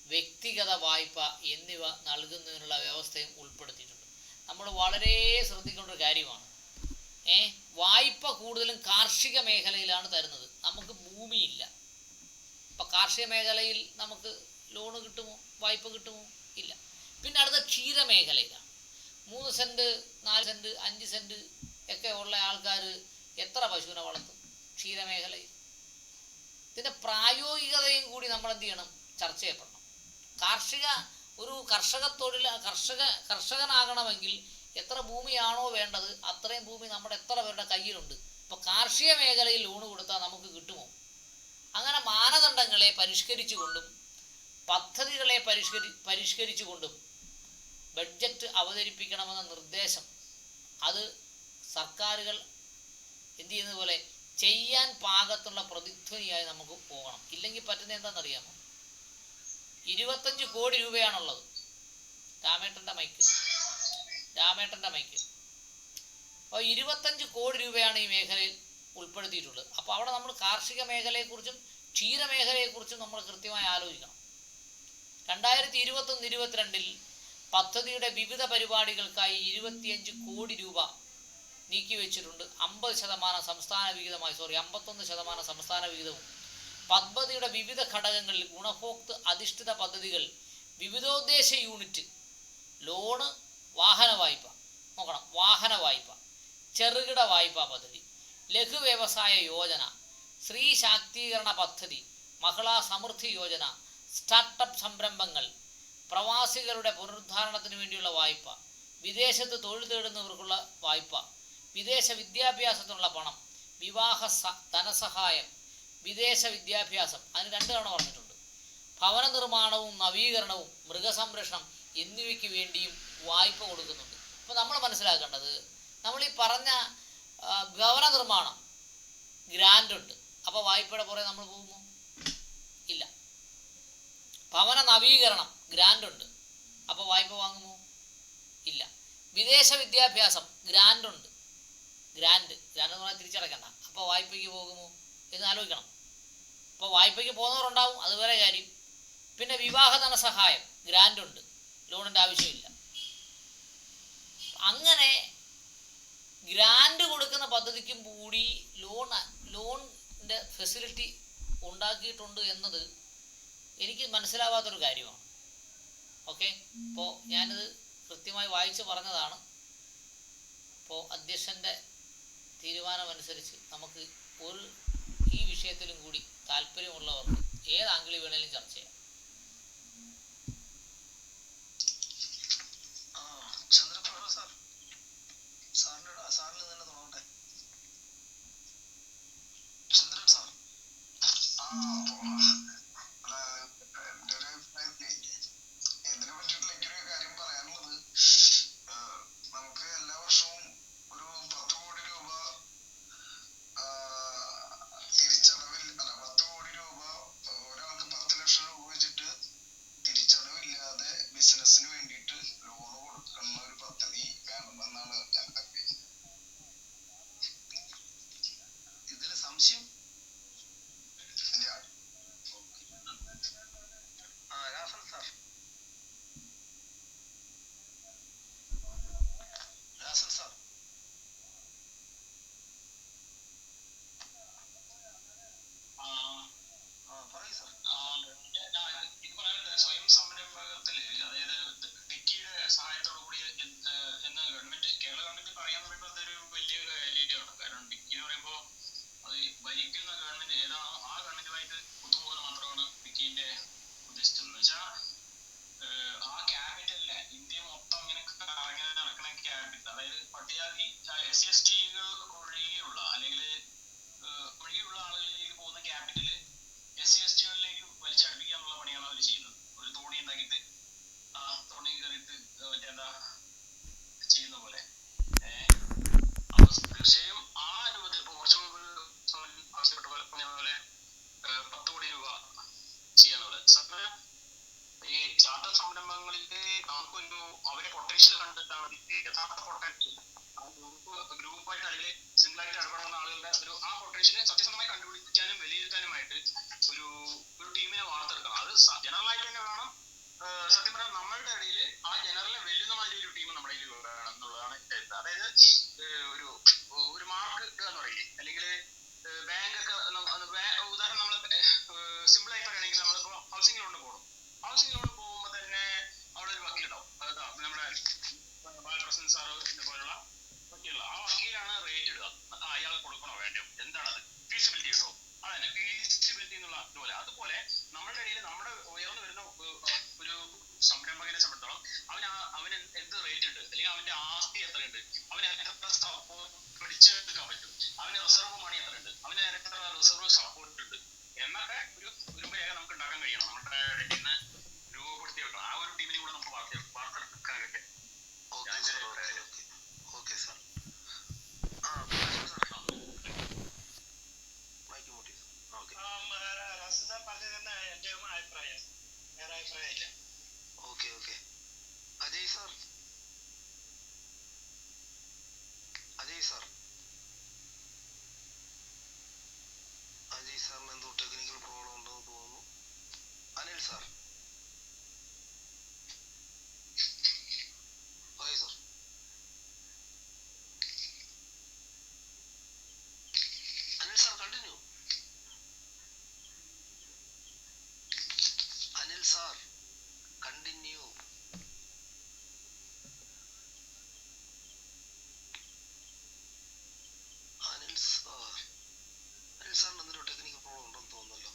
വ്യക്തിഗത വായ്പ എന്നിവ നൽകുന്നതിനുള്ള വ്യവസ്ഥയും ഉൾപ്പെടുത്തിയിട്ടുണ്ട്. നമ്മൾ വളരെ ശ്രദ്ധിക്കേണ്ട ഒരു കാര്യമാണ്. വായ്പ കൂടുതലും കാർഷിക മേഖലയിലാണ് തരുന്നത്. നമുക്ക് ഭൂമിയില്ല. ഇപ്പം കാർഷിക മേഖലയിൽ നമുക്ക് ലോണ് കിട്ടുമോ, വായ്പ കിട്ടുമോ? ഇല്ല. പിന്നെ അടുത്ത ക്ഷീര മേഖലയിലാണ്. 3 സെൻറ്റ്, 4 സെൻറ്റ്, 5 സെൻറ്റ് ഒക്കെ ഉള്ള ആൾക്കാർ എത്ര പശുവിനെ വളർത്തും ക്ഷീരമേഖലയിൽ? ഇതിൻ്റെ പ്രായോഗികതയും കൂടി നമ്മൾ എന്ത് ചെയ്യണം, ചർച്ച ചെയ്യപ്പെടണം. ഒരു കർഷകനാകണമെങ്കിൽ എത്ര ഭൂമിയാണോ വേണ്ടത് അത്രയും ഭൂമി നമ്മുടെ എത്ര പേരുടെ കയ്യിലുണ്ട്? ഇപ്പോൾ കാർഷിക മേഖലയിൽ ലോണ് കൊടുത്താൽ നമുക്ക് കിട്ടുമോ? അങ്ങനെ മാനദണ്ഡങ്ങളെ പരിഷ്കരിച്ചുകൊണ്ടും പദ്ധതികളെ പരിഷ്കരിച്ചുകൊണ്ടും ബഡ്ജറ്റ് അവതരിപ്പിക്കണമെന്ന നിർദ്ദേശം അത് സർക്കാരുകൾ എന്ത് ചെയ്യുന്നത് പോലെ ചെയ്യാൻ പാകത്തുള്ള പ്രതിധ്വനിയായി നമുക്ക് പോകണം. ഇല്ലെങ്കിൽ പറ്റുന്നത് എന്താണെന്നറിയാമോ? 25 കോടി രൂപയാണുള്ളത്. രാമേട്ടൻ്റെ മൈക്ക്. അപ്പോൾ 25 കോടി രൂപയാണ് ഈ മേഖലയിൽ ഉൾപ്പെടുത്തിയിട്ടുള്ളത്. അപ്പോൾ അവിടെ നമ്മൾ കാർഷിക മേഖലയെക്കുറിച്ചും ക്ഷീരമേഖലയെക്കുറിച്ചും നമ്മൾ കൃത്യമായി ആലോചിക്കണം. 2021-22 പദ്ധതിയുടെ വിവിധ പരിപാടികൾക്കായി 25 കോടി രൂപ നീക്കിവെച്ചിട്ടുണ്ട്. 51% സംസ്ഥാന വിഹിതവും പദ്ധതിയുടെ വിവിധ ഘടകങ്ങളിൽ ഗുണഭോക്തൃ അധിഷ്ഠിത പദ്ധതികൾ, വിവിധോദ്ദേശ യൂണിറ്റ്, ലോണ്, വാഹന വായ്പ, ചെറുകിട വായ്പാ പദ്ധതി, ലഘു വ്യവസായ യോജന, സ്ത്രീ ശാക്തീകരണ പദ്ധതി, മഹിളാ സമൃദ്ധി യോജന, സ്റ്റാർട്ടപ്പ് സംരംഭങ്ങൾ, പ്രവാസികളുടെ പുനരുദ്ധാരണത്തിന് വേണ്ടിയുള്ള വായ്പ, വിദേശത്ത് തൊഴിൽ തേടുന്നവർക്കുള്ള വായ്പ, വിദേശ വിദ്യാഭ്യാസത്തിനുള്ള പണം, വിവാഹ ധനസഹായം, വിദേശ വിദ്യാഭ്യാസം, അതിന് 2 തവണ പറഞ്ഞിട്ടുണ്ട്, ഭവന നിർമ്മാണവും നവീകരണവും, മൃഗസംരക്ഷണം എന്നിവയ്ക്ക് വേണ്ടിയും വായ്പ കൊടുക്കുന്നുണ്ട്. അപ്പോൾ നമ്മൾ മനസ്സിലാക്കേണ്ടത്, നമ്മളീ പറഞ്ഞ ഭവന നിർമ്മാണം ഗ്രാൻഡ് ഉണ്ട്, അപ്പോൾ വായ്പയുടെ പുറകെ നമ്മൾ പോകുമോ? ഇല്ല. ഭവന നവീകരണം ഗ്രാൻഡ് ഉണ്ട്, അപ്പോൾ വായ്പ വാങ്ങുമോ? ഇല്ല. വിദേശ വിദ്യാഭ്യാസം ഗ്രാൻഡ് ഉണ്ട്, ഗ്രാൻഡ് എന്ന് പറഞ്ഞാൽ തിരിച്ചടക്കണ്ട, അപ്പോൾ വായ്പയ്ക്ക് പോകുമോ എന്ന് ആലോചിക്കണം. അപ്പോൾ വായ്പയ്ക്ക് പോകുന്നവരുണ്ടാവും, അത് വേറെ കാര്യം. പിന്നെ വിവാഹ ധനസഹായം ഗ്രാൻഡ് ഉണ്ട്, ലോണിൻ്റെ ആവശ്യമില്ല. അങ്ങനെ ഗ്രാൻഡ് കൊടുക്കുന്ന പദ്ധതിക്കും കൂടി ലോണിൻ്റെ ഫെസിലിറ്റി ഉണ്ടാക്കിയിട്ടുണ്ട് എന്നത് എനിക്ക് മനസ്സിലാവാത്തൊരു കാര്യമാണ്. ഓക്കെ, അപ്പോൾ ഞാനിത് കൃത്യമായി വായിച്ച് പറഞ്ഞതാണ്. അപ്പോൾ അധ്യക്ഷൻ്റെ തീരുമാനമനുസരിച്ച് നമുക്ക് ഈ വിഷയത്തിലും കൂടി താല്പര്യമുള്ളവർക്ക് ഏത് ആംഗിളിൽ വേണേലും ചർച്ച ചെയ്യാം. ചന്ദ്രപ്രഭ സാർ, സാറിന് തന്നെ തുടങ്ങട്ടെ. ചന്ദ്രൻ സാർ. ഇതിനെ പറ്റിയിട്ടുള്ള എനിക്കൊരു കാര്യം പറയാനുള്ളത്, നമുക്ക് എല്ലാ വർഷവും ഒരു 10 കോടി രൂപ തിരിച്ചടവിൽ 10 കോടി രൂപ ഒരാൾക്ക് 10 ലക്ഷം രൂപ വെച്ചിട്ട് തിരിച്ചടവില്ലാതെ ബിസിനസ്സിന് വേണ്ടിയിട്ട് ലോണ് കൊടുക്കുന്ന ഒരു പദ്ധതി വേണമെന്നാണ് ഞാൻ ആഗ്രഹിക്കുന്നത്. ഇതിൽ സംശയം ഇല്ല. രാഫൽ സാർ. രാസൽ സാർ. പറയൂ സാർ. ഇത് പറയാനുള്ളത് സ്വയം സംരംഭകത്തില്, അതായത് ഡിക്കിയുടെ സഹായത്തോടു കൂടി എന്ന് കേരള ഗവൺമെന്റ് പറയാന്ന് പറയുമ്പോൾ അതൊരു വലിയ കാര്യമാണ്. കാരണം ഡിക്കി എന്ന് പറയുമ്പോൾ അത് ഭരിക്കുന്ന ഗവൺമെന്റ് ഏതാണോ ആ ഗവൺമെന്റുമായിട്ട് ഒത്തുപോകുന്ന മാത്രമാണ് ഡിക്കിന്റെ ഉദ്ദേശിച്ചത്. എന്ന് വെച്ചാൽ ആ ക്യാപിറ്റലിനെ ഇന്ത്യ മൊത്തം ഇങ്ങനെ നടക്കുന്ന ക്യാപിറ്റൽ, അതായത് പട്ടികജാതി SC/ST ഒഴികെയുള്ള അല്ലെങ്കിൽ ഒഴികെയുള്ള ആളുകളിലേക്ക് പോകുന്ന ക്യാപിറ്റല് SC/ST വലിച്ചടുപ്പിക്കുക എന്നുള്ള പണിയാണ് അവർ ചെയ്യുന്നത്. ഒരു തോണി ഉണ്ടാക്കിയിട്ട് ആ തോണി കയറിയിട്ട് മറ്റേന്താ ചെയ്യുന്ന പോലെ. അപ്പൊ തീർച്ചയായും ആ രൂപത്തിൽ ഇപ്പൊ കുറച്ച് മുമ്പ് ആവശ്യപ്പെട്ട പോലെ പറഞ്ഞ പോലെ 10 കോടി രൂപ ചെയ്യാന്നുള്ളത് സാറിന് ഈ സ്റ്റാർട്ടപ്പ് സംരംഭങ്ങളിൽ നമുക്കൊരു അവരെ പൊട്ടൻഷ്യൽ കണ്ടിട്ടാണ് യഥാർത്ഥ പൊട്ടൻഷ്യൽ ഗ്രൂപ്പായിട്ട് അല്ലെങ്കിൽ സിംഗിൾ ആയിട്ട് ഇടപെടുന്ന ആളുകളുടെ ആ പൊട്ടൻഷ്യലിനെ സത്യസന്ധമായി കണ്ടുപിടിക്കാനും വിലയിരുത്താനുമായിട്ട് ഒരു ടീമിനെ വാർത്തെടുക്കണം. അത് ജനറൽ ആയിട്ട് തന്നെ വേണം. സത്യം പറഞ്ഞാൽ നമ്മളുടെ ഇടയിൽ ആ ജനറലിനെ വെല്ലുന്ന മാതിരി ഒരു ടീം നമ്മുടെ കയ്യിൽ വേണം എന്നുള്ളതാണ് എന്റെ അഭിപ്രായം. അതായത് ഒരു റിസർവ് സപ്പോർട്ട് ഉണ്ട് എന്നൊക്കെ ഒരു രേഖ നമുക്ക് ഉണ്ടാക്കാൻ കഴിയണം. നമ്മുടെ ടീമിനെ രൂപപ്പെടുത്തി വെക്കണം. ആ ഒരു ടീമിനെ കൂടെ നമുക്ക് വാർത്തെടുക്കാൻ കഴിയും. Okay sir. റസിദ പറഞ്ഞു തന്നെ എൻ്റെ അഭിപ്രായം, വേറെ അഭിപ്രായമില്ല. Okay okay. Ajay sir, Ajay സാറിന് എന്തോ ടെക്നിക്കൽ പ്രോബ്ലം ഉണ്ടെന്ന് തോന്നുന്നു. അനിൽ സാർ, പറയൂ sir. Anil sir continue. Anil sir continue. Anil സാറിന് എന്തെങ്കിലും ടെക്നിക്കൽ പ്രോബ്ലം ഉണ്ടെന്ന് തോന്നുന്നല്ലോ.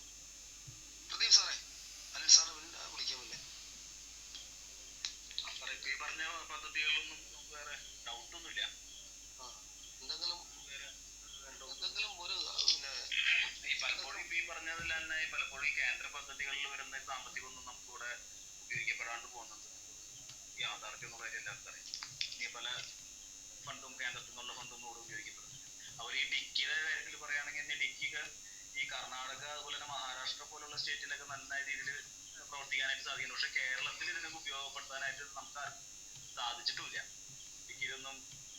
പ്രദീപ് സാറേ, അനിൽ സാറിന് വിളിക്കാൻ പറ്റില്ലേ? സാറേ ഇപ്പൊ ഈ പറഞ്ഞ പദ്ധതികളൊന്നും നമുക്ക് വേറെ ഡൗട്ടൊന്നുമില്ല. എന്തെങ്കിലും ഒരു ഈ പലപ്പോഴും ഇപ്പൊ ഈ പറഞ്ഞതിൽ തന്നെ പലപ്പോഴും ഈ കേന്ദ്ര പദ്ധതികളിൽ വരുന്ന സാമ്പത്തികമൊന്നും നമുക്കിവിടെ ഉപയോഗിക്കപ്പെടാണ്ട് പോകുന്നുണ്ട്. യാഥാർത്ഥ്യം എന്നുള്ള കാര്യം എല്ലാവർക്കും അറിയാം. ഇനി പല ഫണ്ടും കേന്ദ്രത്തിൽ നിന്നുള്ള ഫണ്ടൊന്നും ഇവിടെ ഉപയോഗിക്കപ്പെടും. അവർ ഈ ഡിക്കിയുടെ കാര്യത്തിൽ പറയുകയാണെങ്കിൽ തന്നെ ഡിക്കിക്ക് ഈ കർണാടക അതുപോലെ തന്നെ മഹാരാഷ്ട്ര പോലുള്ള സ്റ്റേറ്റിലൊക്കെ നല്ല രീതിയിൽ പ്രവർത്തിക്കാനായിട്ട് സാധിക്കുന്നു. പക്ഷെ കേരളത്തിൽ ഇതിനൊക്കെ ഉപയോഗപ്പെടുത്താനായിട്ട് നമുക്ക് ആർക്കും സാധിച്ചിട്ടുമില്ല. ഡിക്കിയിലൊന്നും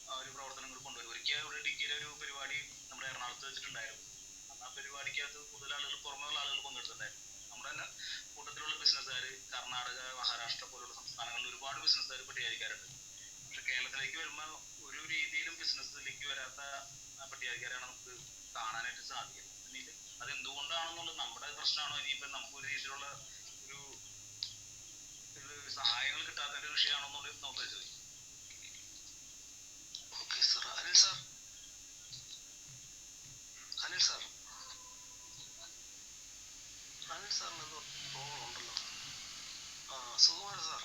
ആ ഒരു പ്രവർത്തനങ്ങൾ കൊണ്ടുവരും. ഒരിക്കൽ ഇവിടെ ഡിക്കിയുടെ ഒരു പരിപാടി നമ്മുടെ എറണാകുളത്ത് വെച്ചിട്ടുണ്ടായിരുന്നു. അന്ന് ആ പരിപാടിക്കകത്ത് കൂടുതൽ ആളുകൾ പുറമെയുള്ള ആളുകൾ പങ്കെടുത്തിട്ടുണ്ടായിരുന്നു. നമ്മുടെ തന്നെ കൂട്ടത്തിലുള്ള ബിസിനസ്സുകാർ കർണാടക മഹാരാഷ്ട്ര പോലുള്ള സംസ്ഥാനങ്ങളിൽ ഒരുപാട് ബിസിനസ്സുകാർ പട്ടികജാതിക്കാരുണ്ട്. പക്ഷെ കേരളത്തിലേക്ക് വരുമ്പോൾ ഒരു രീതിയിലും ബിസിനസ്സിലേക്ക് വരാത്ത പട്ടികജാതിക്കാരാണ് നമുക്ക് കാണാനായിട്ട് സാധിക്കുന്നത്. പിന്നീട് അത് എന്തുകൊണ്ടാണെന്നുള്ളത് നമ്മുടെ പ്രശ്നമാണോ, ഇനിയിപ്പോൾ നമുക്കൊരു രീതിയിലുള്ള ഒരു സഹായങ്ങൾ കിട്ടാത്തതിന്റെ വിഷയമാണോ എന്നുള്ളത് നമുക്ക് ചോദിക്കും. Okay sir. Anil sir, Anil സാറിന് എന്തോ പ്രോബ്ലം ഉണ്ടല്ലോ. സുകുമാരൻ സാർ,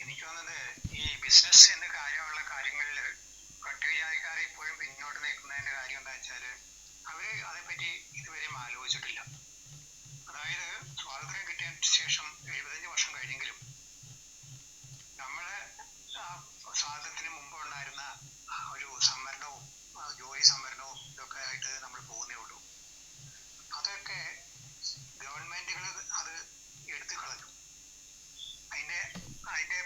എനിക്ക് തോന്നുന്നത് ഈ ബിസിനസ്സിന്റെ കാര്യമുള്ള കാര്യങ്ങളിൽ പട്ടികജാതിക്കാരെ ഇപ്പോഴും പിന്നോട്ട് നിൽക്കുന്നതിന്റെ കാര്യം എന്താ വെച്ചാൽ അവര് അതേപ്പറ്റി ഇതുവരെയും ആലോചിച്ചിട്ടില്ല. അതായത് സ്വാതന്ത്ര്യം കിട്ടിയ ശേഷം 75 വർഷം കഴിഞ്ഞെങ്കിലും നമ്മള് സ്വാതന്ത്ര്യത്തിന് മുമ്പ് ഉണ്ടായിരുന്ന ഒരു സംവരണവും ജോലി സംവരണവും ഇതൊക്കെ ആയിട്ട് നമ്മൾ പോകുന്നേ ഉള്ളൂ. അതൊക്കെ ഗവൺമെന്റുകൾ അത് എടുത്തു കളഞ്ഞു. അതിന്റെ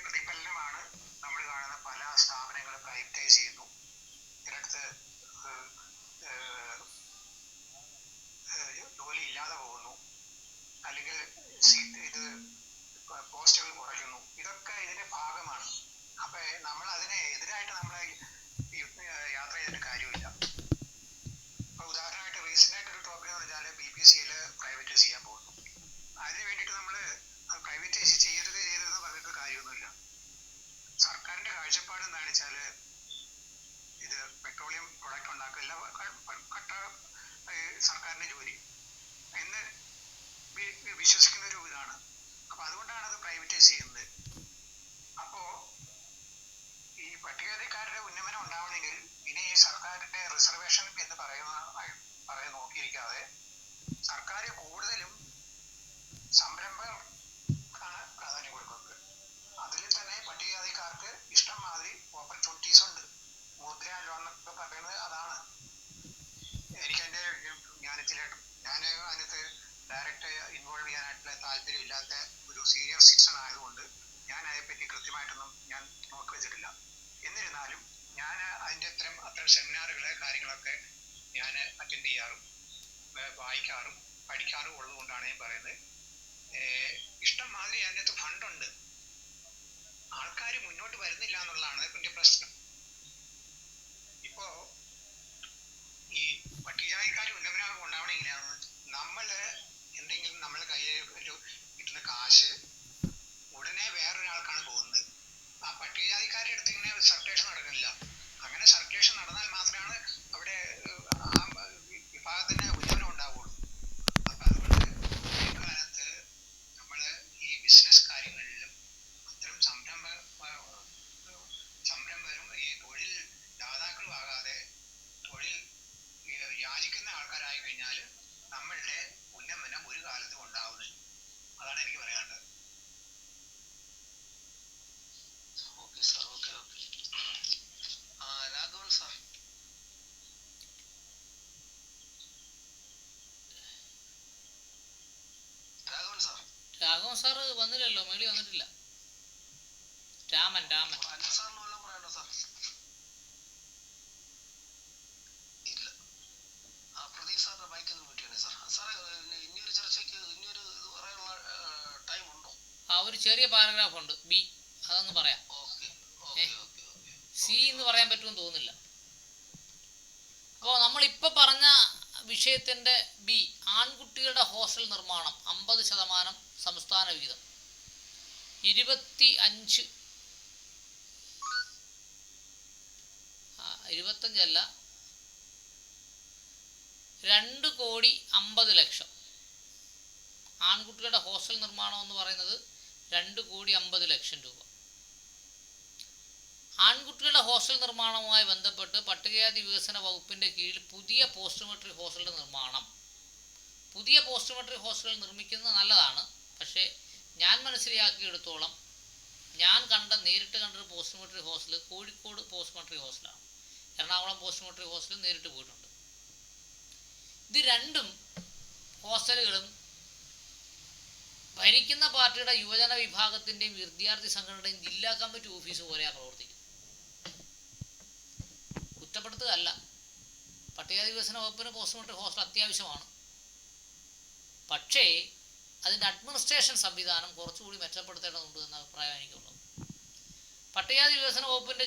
പ്രതിഫലനമാണ് നമ്മൾ കാണുന്ന പല സ്ഥാപനങ്ങൾ പ്രൈവറ്റൈസ് ചെയ്യുന്നു. ഇതിനടുത്ത് ജോലി ഇല്ലാതെ പോകുന്നു, അല്ലെങ്കിൽ ഇത് പോസ്റ്റുകൾ കുറയ്ക്കുന്നു. ഇതൊക്കെ ഇതിന്റെ ഭാഗമാണ്. അപ്പൊ നമ്മൾ അതിനെ എതിരായിട്ട് നമ്മൾ യാത്ര ചെയ്തിട്ട് കാര്യമില്ല. ഇപ്പൊ ഉദാഹരണമായിട്ട് റീസെന്റ് ആയിട്ട് ഒരു ടോപ്പിക് എന്ന് പറഞ്ഞാൽ BPCL പ്രൈവറ്റൈസ് ചെയ്യാൻ പോകുന്നു. അതിന് വേണ്ടിയിട്ട് നമ്മൾ പ്രൈവറ്റൈസ് ചെയ്തതെന്ന് പറഞ്ഞിട്ട് കാര്യമൊന്നുമില്ല. സർക്കാരിന്റെ കാഴ്ചപ്പാട് എന്താണെന്ന് വെച്ചാൽ ഇത് പെട്രോളിയം പ്രൊഡക്റ്റ് ഉണ്ടാക്കില്ല, കട്ട സർക്കാരിന്റെ ജോലി എന്ന് വിശ്വസിക്കുന്ന ഒരു ഇതാണ്. അപ്പൊ അതുകൊണ്ടാണ് അത് പ്രൈവറ്റൈസ് ചെയ്യുന്നത്. അപ്പോ ഈ പട്ടികജാതിക്കാരുടെ ഉന്നമനം ഉണ്ടാവണമെങ്കിൽ ഇനി ഈ സർക്കാരിന്റെ റിസർവേഷൻ എന്ന് പറയുന്ന നോക്കിയിരിക്കാതെ സർക്കാർ കൂടുതലും സംരംഭകർക്കാണ് പ്രാധാന്യം കൊടുക്കുന്നത്. അതിൽ തന്നെ പട്ടികജാതിക്കാർക്ക് ഇഷ്ടം മാതിരി ഓപ്പർച്യൂണിറ്റീസ് ഉണ്ട്. മുദ്ര ലോൺ എന്നൊക്കെ പറയുന്നത് അതാണ്. എനിക്കെന്റെ ഞാൻ അതിനകത്ത് ഡയറക്റ്റ് ഇൻവോൾവ് ചെയ്യാനായിട്ടുള്ള താല്പര്യമില്ലാത്ത ഒരു സീനിയർ സിറ്റിസൺ ആയതുകൊണ്ട് ഞാൻ അതേപ്പറ്റി കൃത്യമായിട്ടൊന്നും ഞാൻ നോക്കി വെച്ചിട്ടില്ല. എന്നിരുന്നാലും ഞാൻ അതിൻ്റെ അത്തരം സെമിനാറുകളെ കാര്യങ്ങളൊക്കെ ഞാൻ അറ്റൻഡ് ചെയ്യാറും വായിക്കാറും പഠിക്കാറും ഉള്ളതുകൊണ്ടാണ് ഞാൻ പറയുന്നത്. ഇഷ്ടം മാതിരി അതിൻ്റെ അകത്ത് ഫണ്ടുണ്ട്, ആൾക്കാർ മുന്നോട്ട് വരുന്നില്ല എന്നുള്ളതാണ് ഇതിൻ്റെ പ്രശ്നം. ഇപ്പോ ഈ പട്ടികജാതിക്കാർ ഉന്നമനം ഉണ്ടാവണമെങ്കിലാണ് എന്തെങ്കിലും നമ്മളെ കയ്യിൽ ഒരു കിട്ടുന്ന കാശ് ഉടനെ വേറൊരാൾക്കാണ് പോകുന്നത്. ആ പട്ടികജാതിക്കാരുടെ അടുത്ത് ഇങ്ങനെ സർക്കുലേഷൻ നടക്കുന്നില്ല. അങ്ങനെ സർക്കുലേഷൻ നടന്നാൽ മാത്രമാണ് അവിടെ ആ വിഭാഗത്തിന് ഉന്നമനം ഉണ്ടാവുള്ളൂ. അപ്പൊ അതുകൊണ്ട് ഇക്കാലത്ത് നമ്മള് ഈ ബിസിനസ് കാര്യങ്ങളിലും അത്തരം സംരംഭകരും രാഘവൻ സാറ് വന്നില്ലല്ലോ, മേളി വന്നിട്ടില്ല. രാമൻ അനിൽ സാറിന് വല്ലതും പറയണ്ടോ സാർ? ഇല്ല. പ്രദീപ് സാറിന്റെ മൈക്ക് ഒന്ന് പറ്റിയാണ് സാർ. സാറേ, ഇനിയൊരു ചർച്ചയ്ക്ക് ഇനിയൊരു ഇത് പറയാനുള്ള ടൈം ഉണ്ടോ? ഒരു ചെറിയ പാരഗ്രാഫ് ഉണ്ട്, ബി, അതങ്ങ് പറയാം. സി എന്ന് പറയാൻ പറ്റുമെന്ന് തോന്നുന്നില്ല. അപ്പോൾ നമ്മളിപ്പോൾ പറഞ്ഞ വിഷയത്തിൻ്റെ ബി, ആൺകുട്ടികളുടെ ഹോസ്റ്റൽ നിർമ്മാണം 50% സംസ്ഥാന വിഹിതം. 25 25 2,50,00,000 ആൺകുട്ടികളുടെ ഹോസ്റ്റൽ നിർമ്മാണം എന്ന് പറയുന്നത് 2,50,00,000 രൂപ. ആൺകുട്ടികളുടെ ഹോസ്റ്റൽ നിർമ്മാണവുമായി ബന്ധപ്പെട്ട് പട്ടികജാതി വികസന വകുപ്പിൻ്റെ കീഴിൽ പുതിയ പോസ്റ്റ് മെട്രിക് ഹോസ്റ്റലുടെ നിർമ്മാണം. പുതിയ പോസ്റ്റ് മെട്രിക് ഹോസ്റ്റലുകൾ നിർമ്മിക്കുന്നത് നല്ലതാണ്. പക്ഷേ ഞാൻ മനസ്സിലാക്കിയെടുത്തോളം, ഞാൻ നേരിട്ട് കണ്ടൊരു post metric hostel Kozhikode post metric ഹോസ്റ്റലാണ്. എറണാകുളം പോസ്റ്റ് മെട്രിക് ഹോസ്റ്റൽ നേരിട്ട് പോയിട്ടുണ്ട്. ഇത് രണ്ടും ഹോസ്റ്റലുകളും ഭരിക്കുന്ന പാർട്ടിയുടെ യുവജന വിഭാഗത്തിൻ്റെയും വിദ്യാർത്ഥി സംഘടനയുടെയും ജില്ലാ കമ്മിറ്റി ഓഫീസ് പോലെയാണ് പ്രവർത്തിക്കുന്നത്. കുറ്റപ്പെടുത്തുകയല്ല, പട്ടികജാതി വികസന വകുപ്പിന് പോസ്റ്റ് മെട്രിക് ഹോസ്റ്റൽ അത്യാവശ്യമാണ്. പക്ഷേ അതിൻ്റെ അഡ്മിനിസ്ട്രേഷൻ സംവിധാനം കുറച്ചുകൂടി മെച്ചപ്പെടുത്തേണ്ടതുണ്ട് എന്ന അഭിപ്രായം എനിക്കുള്ളത്. പട്ടികജാതി വികസന വകുപ്പിൻ്റെ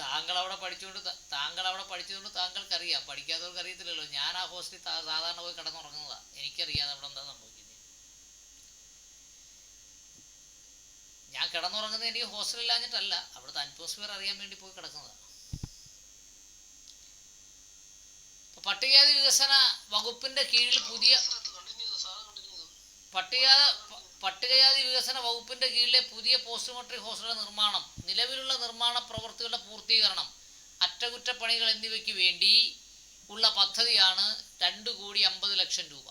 താങ്കൾ അവിടെ പഠിച്ചതുകൊണ്ട് താങ്കൾക്കറിയാം, പഠിക്കാത്തവർക്ക് അറിയത്തില്ലല്ലോ. ഞാൻ ആ ഹോസ്റ്റലിൽ സാധാരണ പോയി കിടന്നുറങ്ങുന്നതാണ്, എനിക്കറിയാതെ അവിടെ എന്താ സംഭവിക്കുന്നത്. ഞാൻ കിടന്നുറങ്ങുന്നത് എനിക്ക് ഹോസ്റ്റലില്ലാഞ്ഞിട്ടല്ല, അവിടുത്തെ അറ്റ്മോസ്ഫിയർ അറിയാൻ വേണ്ടി പോയി കിടക്കുന്നതാണ്. അപ്പോൾ പട്ടികജാതി വികസന വകുപ്പിൻ്റെ കീഴിൽ പട്ടികജാതി വികസന വകുപ്പിൻ്റെ കീഴിലെ പുതിയ പോസ്റ്റ് മെട്രിക് ഹോസ്റ്റലുടെ നിർമ്മാണം, നിലവിലുള്ള നിർമ്മാണ പ്രവൃത്തികളുടെ പൂർത്തീകരണം, അറ്റകുറ്റപ്പണികൾ എന്നിവയ്ക്ക് വേണ്ടി ഉള്ള പദ്ധതിയാണ് 2,50,00,000 രൂപ.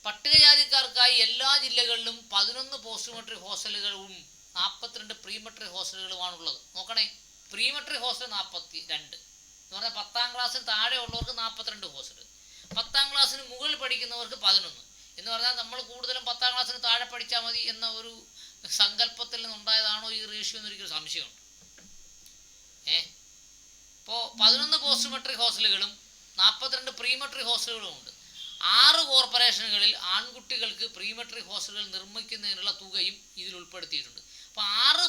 പട്ടികജാതിക്കാർക്കായി എല്ലാ ജില്ലകളിലും 11 പോസ്റ്റ് മെട്രിക് ഹോസ്റ്റലുകളും 42 പ്രീ മെട്രിക് ഹോസ്റ്റലുകളുമാണുള്ളത്. നോക്കണേ, പ്രീ മെട്രിക് ഹോസ്റ്റൽ 42 എന്ന് പറഞ്ഞാൽ 10ാം ക്ലാസ്സിന് താഴെ ഉള്ളവർക്ക് 42 ഹോസ്റ്റൽ, 10ാം ക്ലാസ്സിന് മുകളിൽ പഠിക്കുന്നവർക്ക് 11 എന്ന് പറഞ്ഞാൽ നമ്മൾ കൂടുതലും 10ാം ക്ലാസ്സിന് താഴെ പഠിച്ചാൽ മതി എന്ന ഒരു സങ്കല്പത്തിൽ നിന്നുണ്ടായതാണോ ഈ റേഷ്യോ എന്നൊരിക്കലും സംശയമുണ്ട്. ഇപ്പോൾ 11 പോസ്റ്റ് മെട്രിക് ഹോസ്റ്റലുകളും 42 പ്രീ മെട്രിക് ഹോസ്റ്റലുകളും ഉണ്ട്. 6 കോർപ്പറേഷനുകളിൽ ആൺകുട്ടികൾക്ക് പ്രീ മെട്രിക് ഹോസ്റ്റലുകൾ നിർമ്മിക്കുന്നതിനുള്ള തുകയും ഇതിൽ ഉൾപ്പെടുത്തിയിട്ടുണ്ട്. അപ്പോൾ 6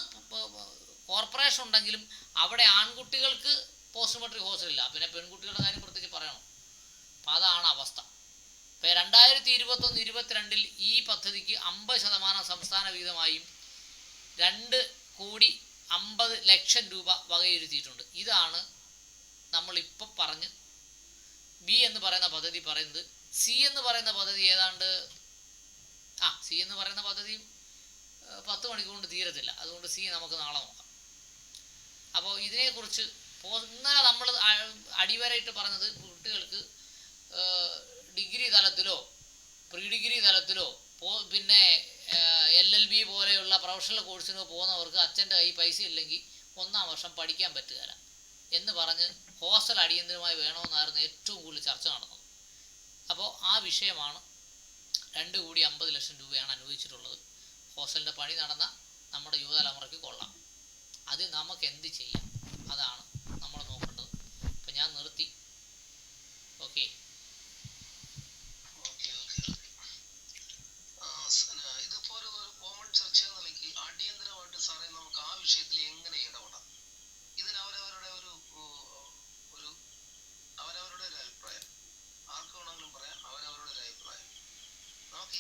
കോർപ്പറേഷൻ ഉണ്ടെങ്കിലും അവിടെ ആൺകുട്ടികൾക്ക് പോസ്റ്റ് മെട്രിക് ഹോസ്റ്റലില്ല, പിന്നെ പെൺകുട്ടികളുടെ കാര്യം പ്രത്യേകിച്ച് പറയണം. അപ്പോൾ അതാണ് അവസ്ഥ. ഇപ്പോൾ 2021-22 ഈ പദ്ധതിക്ക് 50% സംസ്ഥാന വിഹിതമായും 2,50,00,000 രൂപ വകയിരുത്തിയിട്ടുണ്ട്. ഇതാണ് നമ്മളിപ്പോൾ പറഞ്ഞ് ബി എന്ന് പറയുന്ന പദ്ധതി പറയുന്നത്. സി എന്ന് പറയുന്ന പദ്ധതി ഏതാണ്ട് സി എന്ന് പറയുന്ന പദ്ധതിയും 10 മണിക്കൂർ കൊണ്ട് തീരത്തില്ല, അതുകൊണ്ട് സി നമുക്ക് നാളെ നോക്കാം. അപ്പോൾ ഇതിനെക്കുറിച്ച് ഇന്നലെ നമ്മൾ അടിവരയിട്ട് പറഞ്ഞത്, കുട്ടികൾക്ക് ഡിഗ്രി തലത്തിലോ പ്രീ ഡിഗ്രി തലത്തിലോ പിന്നെ LLB പോലെയുള്ള പ്രൊഫഷണൽ കോഴ്സിനോ പോകുന്നവർക്ക് അച്ഛൻ്റെ കയ്യിൽ പൈസ ഇല്ലെങ്കിൽ 1ാം വർഷം പഠിക്കാൻ പറ്റുകയില്ല എന്ന് പറഞ്ഞ് ഹോസ്റ്റൽ അടിയന്തരമായി വേണമെന്നായിരുന്നു ഏറ്റവും കൂടുതൽ ചർച്ച നടന്നത്. അപ്പോൾ ആ വിഷയമാണ് 2,50,00,000 രൂപയാണ് അനുവദിച്ചിട്ടുള്ളത്. ഹോസ്റ്റലിൻ്റെ പണി നടന്ന നമ്മുടെ യുവതലമുറയ്ക്ക് കൊള്ളാം. അത് നമുക്ക് എന്ത് ചെയ്യാം, അതാണ് നമ്മൾ നോക്കേണ്ടത്. അപ്പോൾ ഞാൻ നിർത്തി. ഓക്കെ.